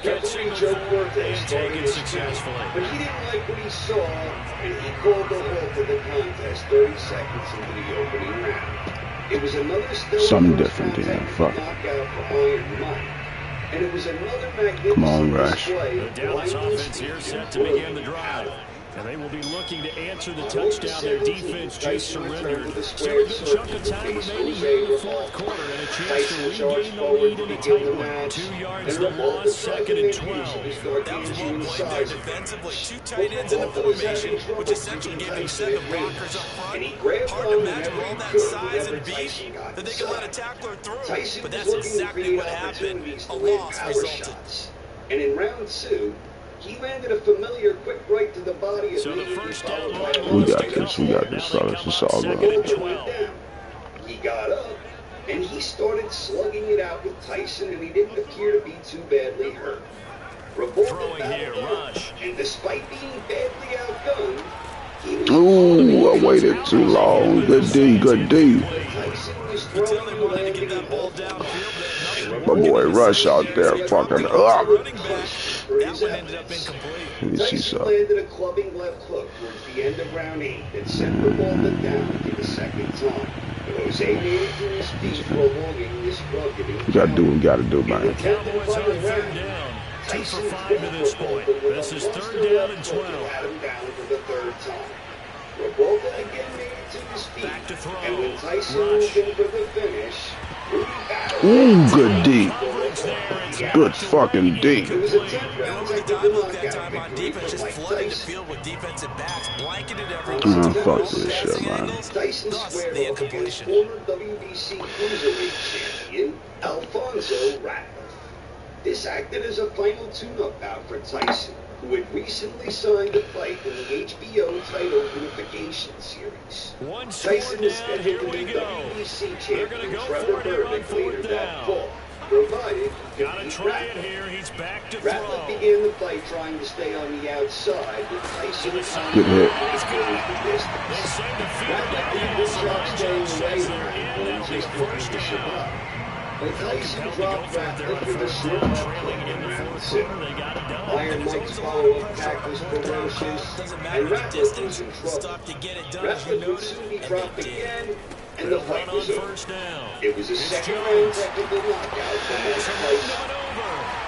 Referee Joe Cortez started his count, but he didn't like what he saw, and he called the halt to the contest 30 seconds into the opening round. It was another Something different here. Fuck. knockout for Iron Mike. And it was another magnificent Come on, Rush. display The of Dallas blinding offense speed here and set to begin the power. drive. And they will be looking to answer the touchdown. Their defense just surrendered. Still a good chunk of time remaining here in the fourth quarter, and a chance to regain the lead in a tight one. 2 yards to loss, 2nd and 12. That was well played there defensively. 2 tight ends in the formation, which essentially gave him 7 blockers up front. Hard to imagine all that size and beef that they could let a tackler through. But that's exactly what happened. A loss resulted. And in round 2, he landed a familiar quick right to the body of So the first down line We got this, fellas. It's all good. He got up, and he started slugging it out with Tyson, and he didn't appear to be too badly hurt. Throwing here, Rush. And despite being badly outgunned, he was Ooh, I waited too long. Good D, good D. Tyson was You tell throwing they wanted to and get that landing ball off downfield, but My boy Rush out there fucking up. running back, that one ended up incomplete. Let me see Tyson something. landed a clubbing left hook towards the end of round 8 that sent Revolta down for the second time. But Jose made it to his feet, prolonging this rugged We gotta do what we gotta do, man. Cowboys on 3rd down. 2 for 5 to this point. This is 3rd down and 12. Had him down for the 3rd time. Revolta again made it to his feet. Back to throw. And when Tyson moved in for the finish, Ooh, good D. Coverage there. It's Good fucking D. it was a 10th-round Over the technical diamond that time on knockout victory defense, for just Mike flooding the Tyson. field with defensive backs, blanketed everyone. Fuck this shit, man. Tyson Thus, squared the off against incompletion. former WBC Cruiserweight champion Alfonso Ratliff. This acted as a final tune-up bout for Tyson, who had recently signed a fight in the HBO title unification series. One score Tyson is down. scheduled Here to we meet go. WBC They're going to champion go Trevor for it here on Burdick later 4th that down. fall, provided he Got to beat try it Ratliff. here. He's back to Ratliff throw. began the fight trying to stay on the outside, with Tyson Good hit. the They distance. say the field Ratliff down did a the good job outside. staying Judge away says from they're in. him, That'll be just first looking to down. survive. But Tyson Compelled to dropped go for it there on Ratliff with a 1st short down. left Trailing in the hook. 4th quarter. They got it done. Iron Mike's follow-up attack was ferocious, Doesn't and matter the Ratliff was distance, in trouble. stop to get it done, as you Ratliff would noted, soon be and dropped they did. again, and the They'll fight run on was over. 1st down. It was a It's second-round Jones. technical knockout for Mike There's Tyson. another one over.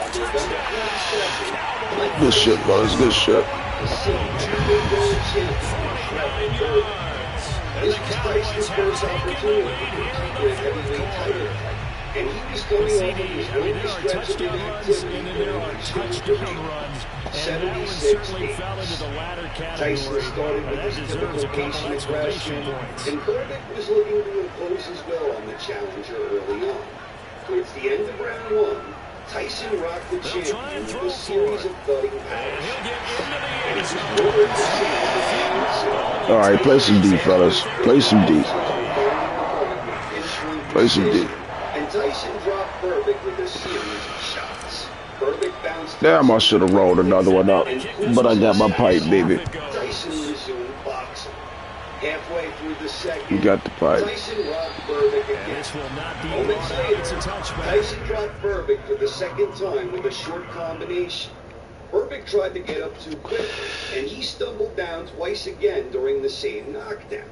On November 22nd, Good shit, fellas. Good shit. the Silver World Champion Trevor Burdick. This was Tyson's first opportunity to compete in a heavyweight title fight, and he was coming off of his longest There are stretch of touchdown runs, inactivity and then there during are his touchdown runs. And that one 76 certainly fell into the latter Tyson category. started with That his deserves typical a couple patient exclamation aggression, points. and Burdick was looking to impose his will on the challenger early on. Towards the end of round 1, Tyson rocked the They'll try and champion throw with a series for of thudding And passes. he'll get into the And end it was zone. nowhere to see the All right, play some D, fellas. Play some D. Play some D. And Tyson dropped Burbick with a series of shots. Burbick bounced. Damn, I should have rolled another one up. But I got my pipe, baby. Tyson resumed boxing. Halfway through the second, You got the pipe. Tyson rocked Burbick And again. this will not be Moments brought out. later, It's a touchback. Tyson dropped Burbick for the second time with a short combination. Burbick tried to get up too quickly, and he stumbled down twice again during the same knockdown.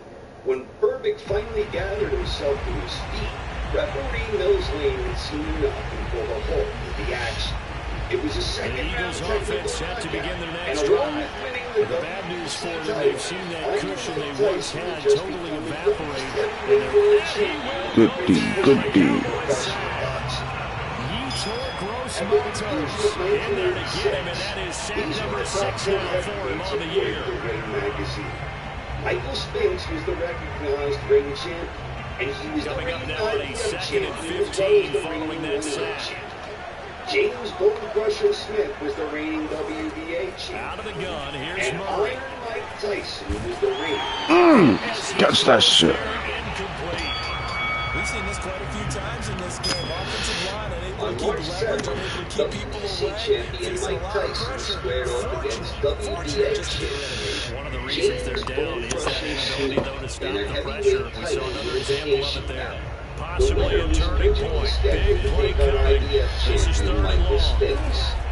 When Burbick finally gathered himself to his feet, referee Mills Lane had seen enough and pulled a halt to the action. It was a second round technical set to begin their next and along drive. with winning The the bad news for them, title, they've seen that cushion they once had just totally become the evaporate. heavyweight world champion. Good D, good D. Gross Matos in there to get him, and that is sack number 6 now for him on the year. Michael Spinks was the recognized ring champ, and he was Coming the up ring now on a IBF 2nd and champion as 15 well as the following reigning that World sack. champ. James Bone Crusher Smith was the reigning WBA champ. Out of the gun, here's And Murray. Iron Mike Tyson was the reigning. Catch that shit. Incomplete. We've seen this quite a few times in this game. Offensive line unable On to March keep leverage, 7th, unable to keep people WBC away. champion Facing a Mike lot of Tyson pressure. squared off against WBA champion One of the reasons they're down is that inability, though, to stop the pressure. We saw another example of it there. Possibly a turning point. Big play coming. This is 3rd and long.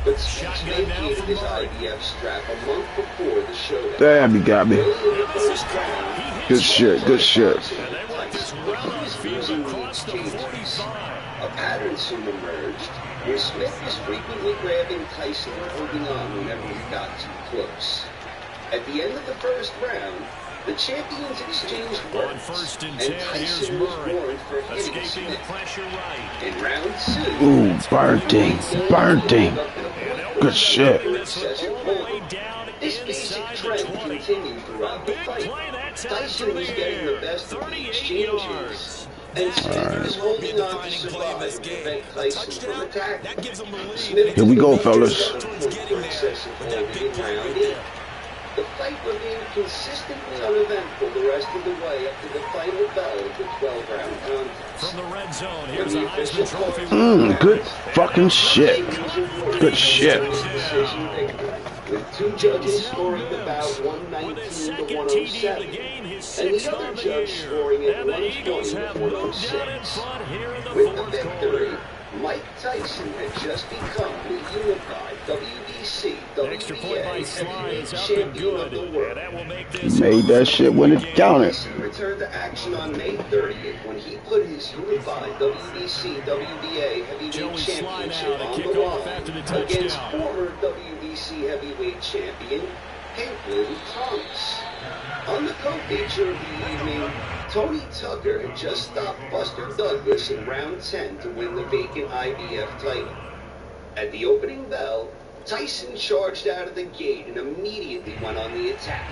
But Spinks vacated his IBF strap a month before the showdown. Damn, you got me. Early in the first round, Good shit, good shit. And they want this run on field across the 45. a pattern soon emerged where Smith was frequently grabbing Tyson and holding on whenever he got too close. At the end of the first round, the champions exchanged On words, 1st and and 10, here's Tyson was Murray. warned for hitting Escaping the Smith. pressure right. In round 2, Ooh, burnt him, burnt him. Good shit. excessive All the way holding. down This basic inside the trend 20. continued throughout the Big fight. play, that's out Tyson through was the getting the air. best of the 38 exchanges, yards. and Smith was holding on to Defining play in survive this and game. prevent A Tyson from touchdown, attacking. that gives them the lead. Smith Here we go, took fellas. a Towards getting there. excessive With that holding big in play round right 8. there. The fight remained consistently uneventful the rest of the way up to the final bell of the 12-round contest. From the red zone, When here's the a official Heisman Trophy. Good fucking shit. Good shit. Decision victory, with 2 judges scoring the bout With 119 his to 2nd TD of the 107, game, his and 6th the other on the judge year. scoring at And the Eagles 120 have to moved down in 106. front here in the With the 4th victory, quarter. Mike Tyson had just become the unified WBC Extra point by WBA Sly heavyweight is up and champion good. of the And world. that will make He this made that shit when it counted. Tyson returned to action on May 30th when he put his unified WBC WBA heavyweight Joey Sly championship now to on kick the off line after the against touchdown. former WBC heavyweight champion Pinklin Thomas. On the co-feature of the evening, Tony Tucker had just stopped Buster Douglas in round 10 to win the vacant IBF title. At the opening bell, Tyson charged out of the gate and immediately went on the attack.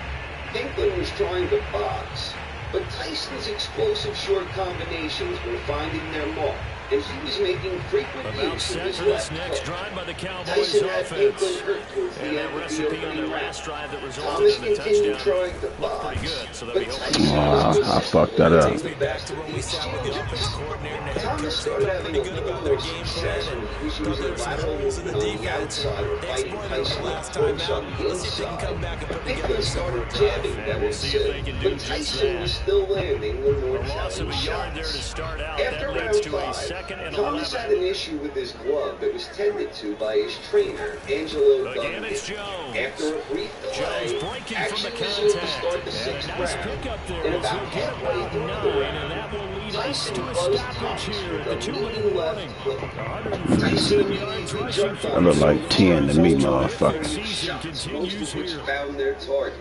Pinklin was trying to box, but Tyson's explosive short combinations were finding their mark, and he was making frequent About use of set his for this left next hook. drive by the Cowboys Tyson had offense. Pinklin hurt towards the And end that of the recipe on opening their round. last drive that resulted Thomas in the continued touchdown trying to looked box, pretty good, so they'll but be hoping Tyson was I fucked that up. the best of the We saw with the offense exchanges. coordinator and the head Thomas coach, started they felt having pretty a good little about their more game success plan. when he was But using there's some lateral holes in the movement on the defense. outside or They fighting exploited Tyson that with last time close out. on the Let's see if they can come inside. back and put together Pinklin a started separate jabbing drive. that We'll was see if they good, can do but just Tyson that. was still landing the more A loss of a challenging yard there to shots. start out. After That round leads to a 5, 2nd and Thomas had 11. an issue with his glove that was tended to by his trainer, Angelo Again, Duggan. it's Jones. After a brief Jones delay, breaking from action the resumed to contact. start the And 6th a nice round. pickup there And as about he'll get halfway about through the 9, round, and that will lead us Tyson to a buzzed stoppage Thomas here with at a the 2-minute leading warning. left hook. 115 yards rushing for I look him. like 10 to me, His motherfucker. season Shots, continues most of which here. found their target.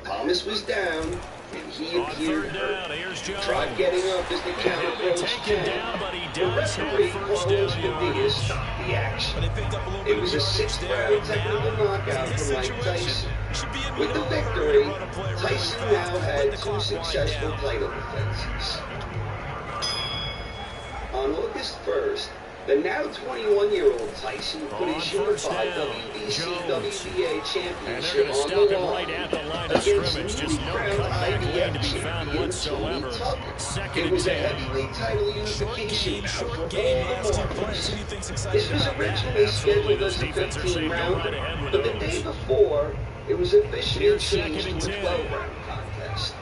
Thomas was down, and he On appeared 3rd hurt. down, here's Jones. Tried getting up as the And count he'll be approached taken 10. down, but he The does have referee, first Carlos down Padilla, yardage. stopped the action. But they picked up a little It bit of was a yardage 6th there. round And technical now, knockout in this for Mike situation, Tyson. should be able With to the know victory, run a play really Tyson fast, now let had the 2 clock wind successful down. title defenses. On August 1st, the now 21-year-old Tyson put his On first unified down, WBC Jones. WBA And they're championship going to on stop the him line right at the line of against scrimmage. Just no newly crowned cutback lane IBF to be found champion whatsoever. Tony Tucker. 2nd It and was a 10. heavyweight title unification bout for Short all game, the last 2 plays. marbles. Who do you think's This excited was about that? originally Absolutely, scheduled those as a defenses are saying go 15-rounder, right ahead with but the those. day before, it was officially Here's changed 2nd and to a 10. 12-round contest.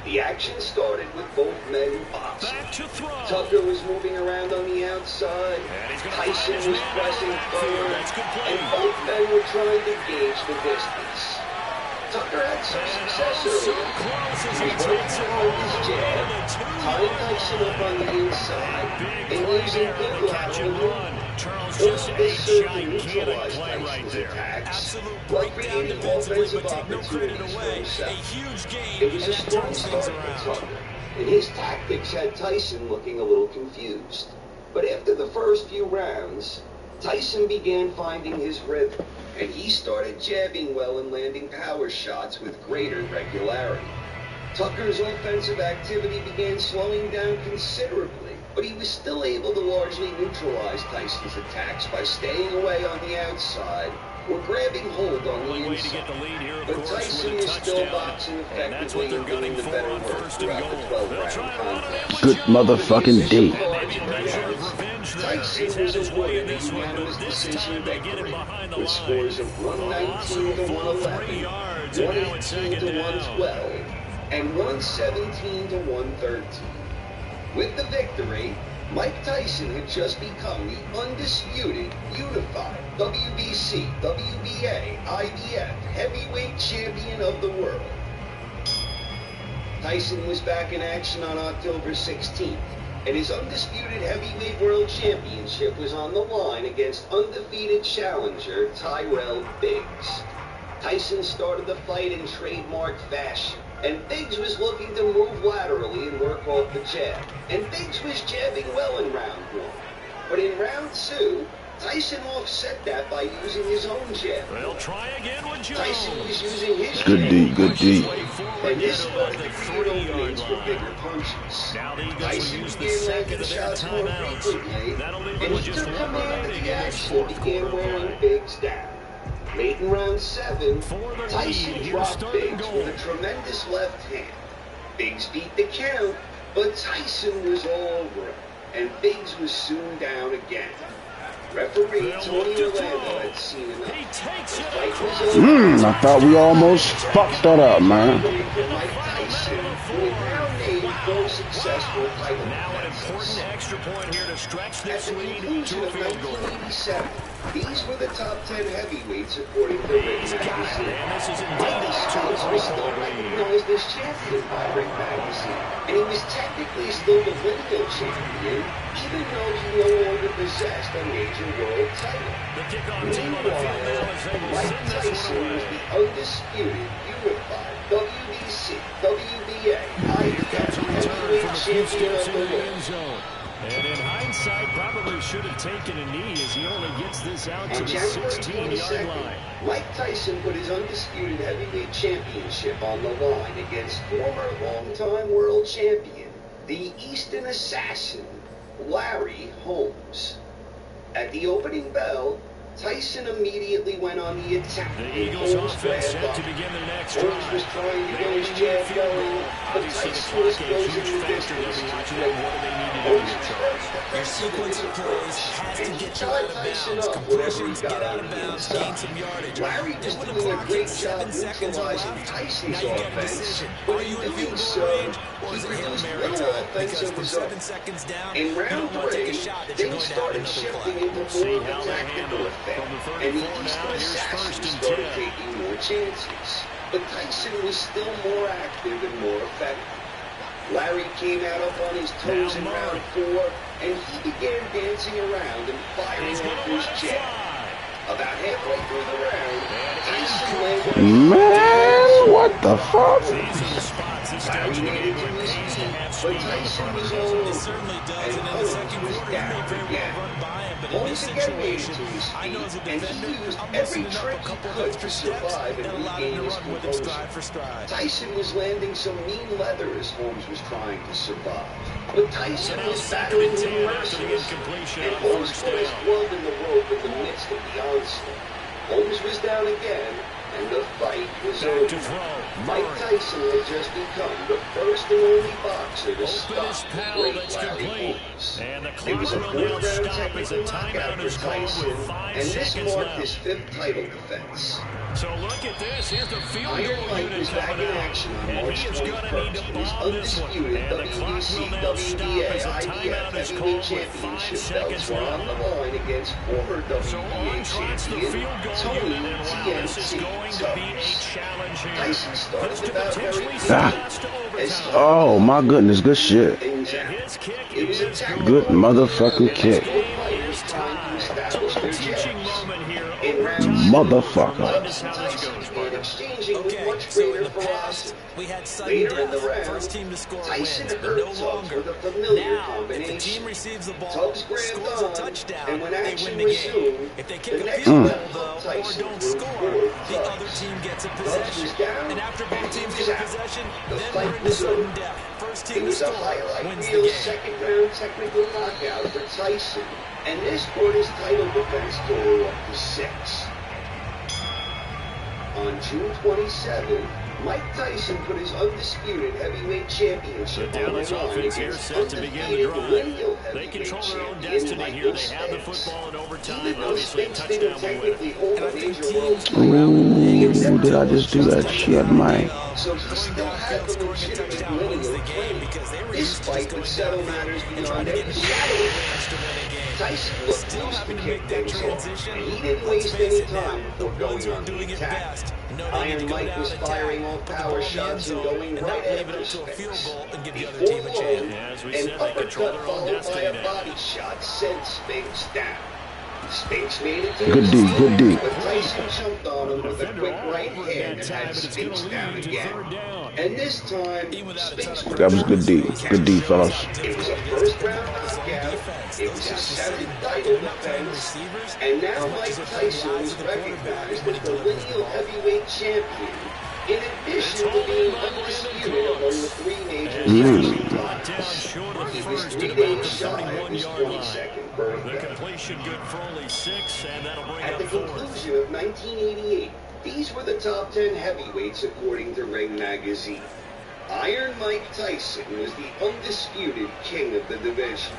The action started with both men boxing. Back to throw. Tucker was moving around on the outside. And he's gonna Tyson find his was man pressing in the backfield. forward, That's complete. and both men were trying to gauge the distance. Tucker had some success early. He was working hard with his jab, tying Tyson up on the inside, and using good lateral movement. All of this served to neutralize Tyson's attacks, while creating offensive opportunities for himself. It was a strong start for Tucker, and his tactics had Tyson looking a little confused. But after the first few rounds, Tyson began finding his rhythm, and he started jabbing well and landing power shots with greater regularity. Tucker's offensive activity began slowing down considerably, but he was still able to largely neutralize Tyson's attacks by staying away on the outside or grabbing hold on the inside. But Tyson was still boxing effectively and doing the better work throughout the 12-round contest. Good motherfucking D. Tyson was awarded a unanimous decision victory with scores of 119 to 111, 118 to 112, and 117 to 113. With the victory, Mike Tyson had just become the undisputed, unified WBC, WBA, IBF heavyweight champion of the world. Tyson was back in action on October 16th, and his undisputed heavyweight world championship was on the line against undefeated challenger Tyrell Biggs. Tyson started the fight in trademark fashion, and Biggs was looking to move laterally and work off the jab. And Biggs was jabbing well in round one. But in round two, Tyson offset that by using his own jab. They'll try again with Jones. Tyson was using his Good D, good D. And this started to create openings for bigger punches. Tyson began landing shots more frequently, and he took command of the action and began wearing Biggs down. Late in round 7, Tyson dropped Biggs with a tremendous left hand. Biggs beat the count, but Tyson was all over him, and Biggs was soon down again. Referee Tony Orlando had seen enough. The fight was over. I thought we almost fucked that up, man. Mike Tyson, who had now made 4 successful title defenses. Extra point here to stretch At this the lead conclusion to a of field goal. 1987, these were the top 10 heavyweights according to Ring Magazine. Randy Spence was still recognized as champion by Ring Magazine, and he was technically still the lineal champion, even though he no longer possessed a major world title. Meanwhile, Mike Tyson was the undisputed, unified WBC, WBA, IBF heavyweight champion of the world. And in hindsight, probably should have taken a knee as he only gets this out to On the January 16-yard 22nd, line. Mike Tyson put his undisputed heavyweight championship on the line against former longtime world champion, the Eastern Assassin, Larry Holmes. At the opening bell, Tyson immediately went on the attack. The Eagles offense set to begin their next drive. Holmes was trying to get his jab going, but Tyson was closing the distance too quickly. Your sequence of plays has to get you out of bounds. Compressions, get out of bounds, gain some yardage. Larry was doing a great job neutralizing Tyson's offense, but in doing so, he produced little offense of his own. In round 3, things started shifting into more of a tactical effect, and the Eastern Assassins started taking more chances. But Tyson was still more active and more effective. Larry came out up on his toes in round 4, and he began dancing around and firing off his jab. About halfway through the round, Tyson landed. Man, what the fuck? Larry made it to his feet, but Tyson was all over, and Holmes was down again. Holmes again made it to his feet, and he used every trick he could to survive and regain his composure. Tyson was landing some mean leather as Holmes was trying to survive, but Tyson was battering him mercilessly, and Holmes put his glove in the rope in the midst of the onslaught. Holmes was down again, and the fight was over. Mike Tyson had just become the first and only boxer to stop the great Larry Holmes. It was a 4th-round technical knockout for Tyson, and this marked his 5th title defense. So look at this. Here's the field Iron goal Mike unit was back coming in out. action on And March he is going to 21st need to with his bomb this one. undisputed And the clock WBC, will now stop WBA, as a IBF timeout is heavyweight called with 5 championship seconds belts were on the line against former So on WBA trots the champion field goal Tony unit, and wow, this is TNT going to be a Tubbs. challenge here. Tyson started This could the bout very potentially Ah. overtime. Oh my goodness, good shit. things out. His kick It was a is tactical Good motherfucking kick. fighters trying to so a establish little their teaching jabs. moment here. In round Motherfucker. Remind us how this Tyson goes, began partner. exchanging with Okay, much so in greater the past, ferocity. we had sudden Later in the death. round, First team to score Tyson wins, but hurt no Tubbs longer. with a familiar Now, if the combination. team receives the ball, Tubbs grabbed scores a on, touchdown, and when they action win the game. resumed, If they the kick a next field left goal, hook though, or Tyson don't threw score, forward the Tubbs. other team gets a Tubbs possession. was down, And after both and he teams was get a out. possession, The then fight we're into was sudden over. death. First It team to was a score highlight wins the reel game. second round technical knockout for Tyson, and this brought his title defense total up to 6. On June 27, Mike Tyson put his undisputed heavyweight championship The on the Dallas line offense here against set to begin the undefeated drive. lineal They heavyweight control their own champion destiny here. Michael They have the Spence. football in overtime. Even though Obviously, a Spence touchdown didn't will win it. technically hold And I a think major teams world around the league are Ooh, did I just do that shit, Mike? so he still had the scoring a legitimate touchdown wins lineal the game claim. because they were This used to fight just would going settle downfield matters and beyond trying to get any in the shadow of a range to win a game. Tyson looked Still loose to having to kick make that things off, transition. and he didn't Let's waste face any it now, time the before ones going who are on the doing it attack. best know they need Iron to go Mike down, was attack, firing all put the power ball in the end shots and zone, going and right not leave it after up to a field Spence. goal and give the other Before team a chance. long, Yeah, as we an said, they control uppercut their own followed by destiny a now. body shot sent Spence down. Spence made it to Good his D, feet, good D. but Tyson jumped on him with a Defender quick all right over it hand that and time, had but it's going Spence to down lead to again. third down. And this time, Even without a ton Spence of was That was good D. able to Good D, catch. fellas. It was a first-round knockout. It was his seventh title defense. And now Mike Tyson was recognized as the lineal heavyweight champion, in addition to being undisputed among the three major Brought titles. down short of He was first 3 at about days the shy of his 31-yard line. 22nd The birthday. completion good for only 6, and that'll bring At up the fourth. conclusion of 1988, these were the top 10 heavyweights according to Ring Magazine. Iron Mike Tyson was the undisputed king of the division.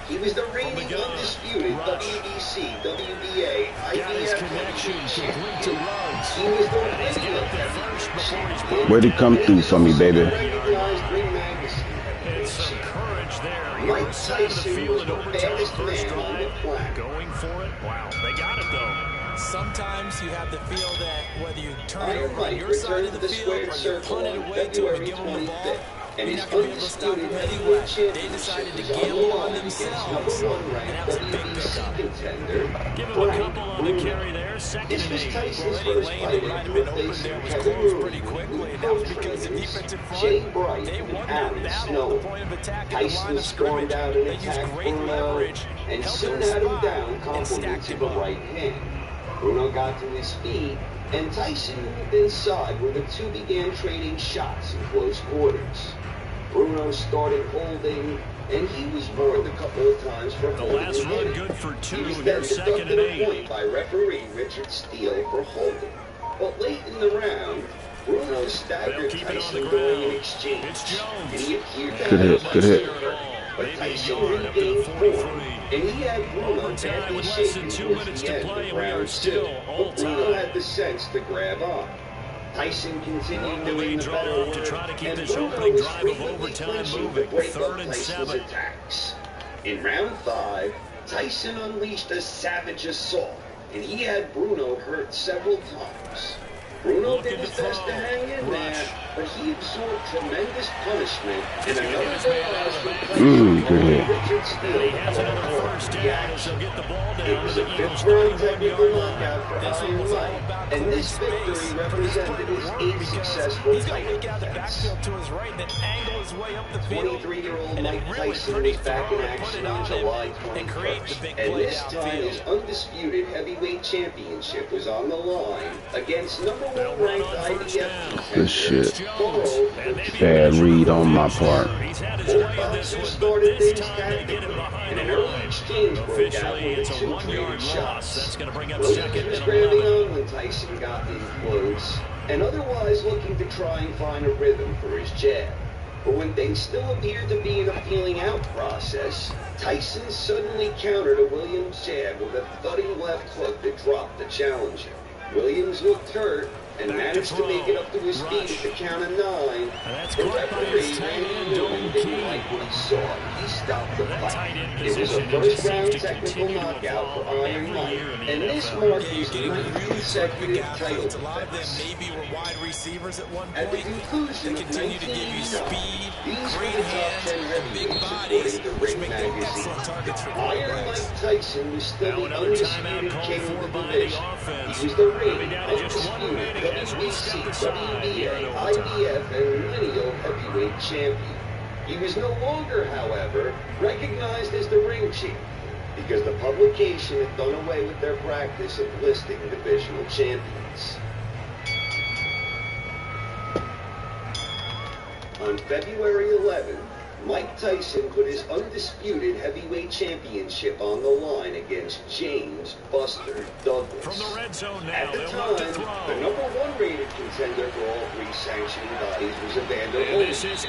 He was the reigning undisputed WBC, WBA, IBF connection heavyweight complete to champion. Ruggs. He was the And he's lineal got the first heavyweight before he's champion. Way to come through for me, baby. Recognized Ring Magazine And heavyweight some champion. courage there. He Mike was side of the Tyson field was in the overtime baddest first man on the drive. planet. Going for it. Wow, they got it, though. Sometimes you have to feel that whether you turn it Iron over on Mike your side returned of to the the field squared or you circle punt it on away to him and February give him the ball, 25th, and you're his not going to be able to stop him undisputed anyway. heavyweight They decided to championship was on gamble the on line against themselves, number 1 and ranked that was a big WBC pickup. contender, Give him a Frank couple on the Bruno. carry there. Second This and was 8. Tyson's Already first lane fight that might have after been facing open there was Kevin closed Rooney, pretty quickly, and that Luke was because the Travis, defensive Jay front, Bright, they and won that Aaron battle Snow. at the point of attack at the line Tyson of stormed scrimmage. out and They used attacked great Bruno, leverage, and held soon their had him spot, down, and complimented stacked to him the up. right hand. Bruno got to his feet, and Tyson moved inside where the two began trading shots in close quarters. Bruno started holding, and he was warned a couple of times for The holding last the run hit. good for 2. He was then Here's second deducted and a 8. point by referee Richard Steele for holding. But late in the round, Bruno They'll staggered keep it on Tyson the during an ground. exchange. It's Jones. And he appeared to Good have hit, much good hit. effort. But Maybe a Tyson yard up to the regained 43. form, and he had Bruno Overtime badly with less shaken than 2 towards minutes the to end play, of and we are round still 6. all But Bruno tied. had the sense to grab on. Tyson continued doing the better to work, try to keep and this Bruno opening was drive of frequently overtime clinching to moving. break Third up and Tyson's 7. attacks. In round 5, Tyson unleashed a savage assault, and he had Bruno hurt several times. Bruno Looking did his to best throw. to hang in there, Rush. but he absorbed tremendous punishment and Get another his man out barrage of the from back. Tyson good hit. Richard And Steele he has for another a first the down as action. they'll get the ball It down was to a the Eagles' 5th-round technical 31-yard line. knockout for This one Iron was all Mike, about and clearing this space victory for this represented play to his work 8th because successful he's going to title look out the defense. backfield to his right and then angle his way up the field. 23-year-old And Mike then really Tyson pretty was back in throw and put action it on on him July and create the 21st, big and play this time his downfield. undisputed heavyweight championship was on the line against number 1 ranked IBF Good shit. Burrow. Bad read on my part. He's had his Both way in this boxers one, but started this things time they get him tactically, behind and the an early line. exchange broke out Officially, with it's the a 2 1-yard traded loss. shots. That's going to bring up Williams second was and grabbing 11. on when Tyson got in close, and otherwise looking to try and find a rhythm for his jab. But when things still appeared to be in a feeling out process, Tyson suddenly countered a Williams jab with a thudding left hook that dropped the challenger. Williams looked hurt, and managed to make it up to his feet at the count of 9. The referee didn't like what he saw. He stopped the fight. It was a first-round technical knockout for Iron Mike, and this marked his 9th consecutive title defense. Maybe were wide receivers at one point. At the conclusion of 1989, these were the top 10 heavyweights according to Ring Magazine. Iron Mike Tyson was still the undisputed king of the division. He was the reigning, undisputed WBC, WBA, IBF, and lineal heavyweight champion. He was no longer, however, recognized as the ring chief, because the publication had done away with their practice of listing divisional champions. On February 11, Mike Tyson put his undisputed heavyweight championship on the line against James "Buster" Douglas. From the red zone now, at the time, the #1 rated contender for all 3 sanctioning bodies was Evander Holyfield.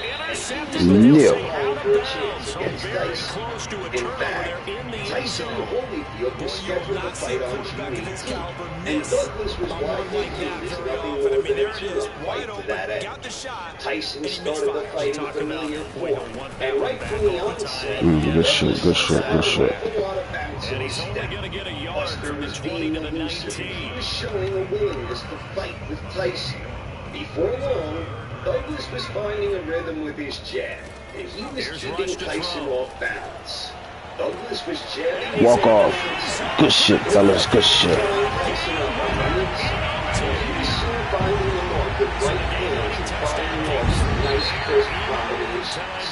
No. For a chance against Tyson. In fact, Tyson and Holyfield were scheduled to fight on June 18th, and Douglas was widely viewed as nothing more than a tune-up fight to that end. Tyson started the fight in familiar form, and right from the onset, good shit. And he's only going to get a yard from the 20 to the 19. He was showing a willingness to fight with Tyson. Before long, Douglas was finding a rhythm with his jab, and he was keeping Tyson off balance. Douglas was jabbing. Walk off. Good shit, fellas. Good shit. Tyson on the limits, and he was soon finding the mark with right hands and firing off some nice crisp combinations.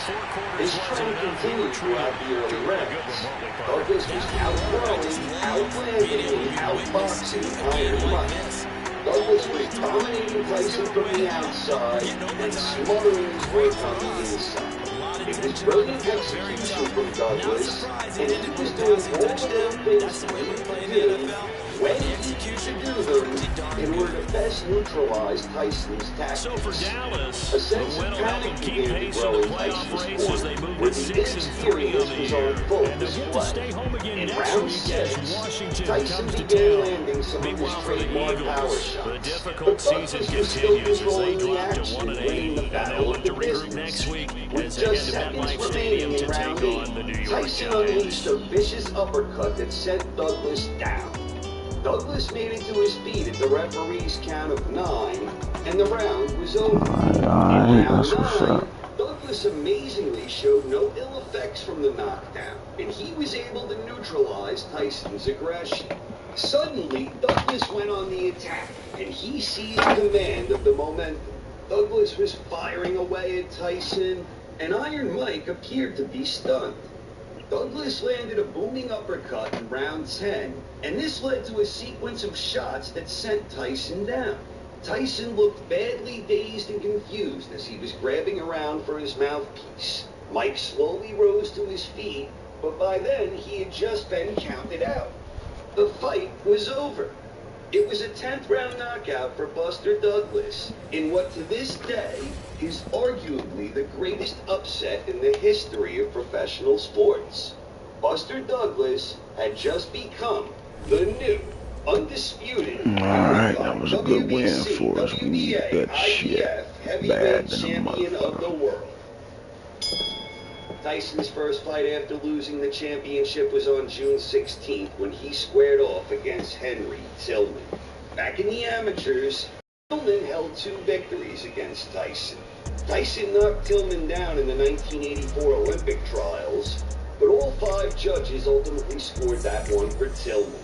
His trend continued throughout the early rounds. Douglas was outgrowing, outlanding, and outboxing Iron Mike. Douglas was dominating Tyson from the outside and smothering his work on the inside. It was brilliant execution from Douglas, and he was doing all the little things that he could do when he could do them in order to best neutralize Tyson's tactics. So for Dallas, A sense of panic began to grow in Tyson's corner, where the inexperience was on full display. In round 6, Tyson began landing some of his trademark power shots, but Douglas was still controlling the action, winning the battle of the distance. With just seconds remaining in round 8, Tyson unleashed a vicious uppercut that sent Douglas down. Douglas made it to his feet at the referee's count of 9, and the round was over. In round 9, Douglas amazingly showed no ill effects from the knockdown, and he was able to neutralize Tyson's aggression. Suddenly, Douglas went on the attack, and he seized command of the momentum. Douglas was firing away at Tyson, and Iron Mike appeared to be stunned. Douglas landed a booming uppercut in round 10, and this led to a sequence of shots that sent Tyson down. Tyson looked badly dazed and confused as he was grabbing around for his mouthpiece. Mike slowly rose to his feet, but by then he had just been counted out. The fight was over. It was a 10th round knockout for Buster Douglas in what to this day is arguably the greatest upset in the history of professional sports. Buster Douglas had just become the new, undisputed, Alright, that was a good win for us. We need that shit bad than a champion of the motherfucker. world. Tyson's first fight after losing the championship was on June 16th when he squared off against Henry Tillman. Back in the amateurs, Tillman held 2 victories against Tyson. Tyson knocked Tillman down in the 1984 Olympic trials, but all 5 judges ultimately scored that one for Tillman.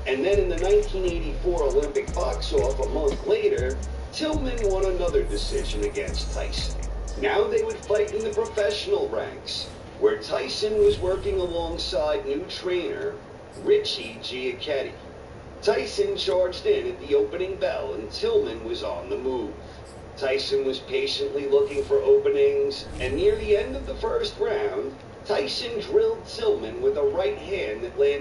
And then in the 1984 Olympic box-off a month later, Tillman won another decision against Tyson. Now they would fight in the professional ranks, where Tyson was working alongside new trainer Richie Giacchetti. Tyson charged in at the opening bell, and Tillman was on the move. Tyson was patiently looking for openings, and near the end of the first round, Tyson drilled Tillman with a right hand that landed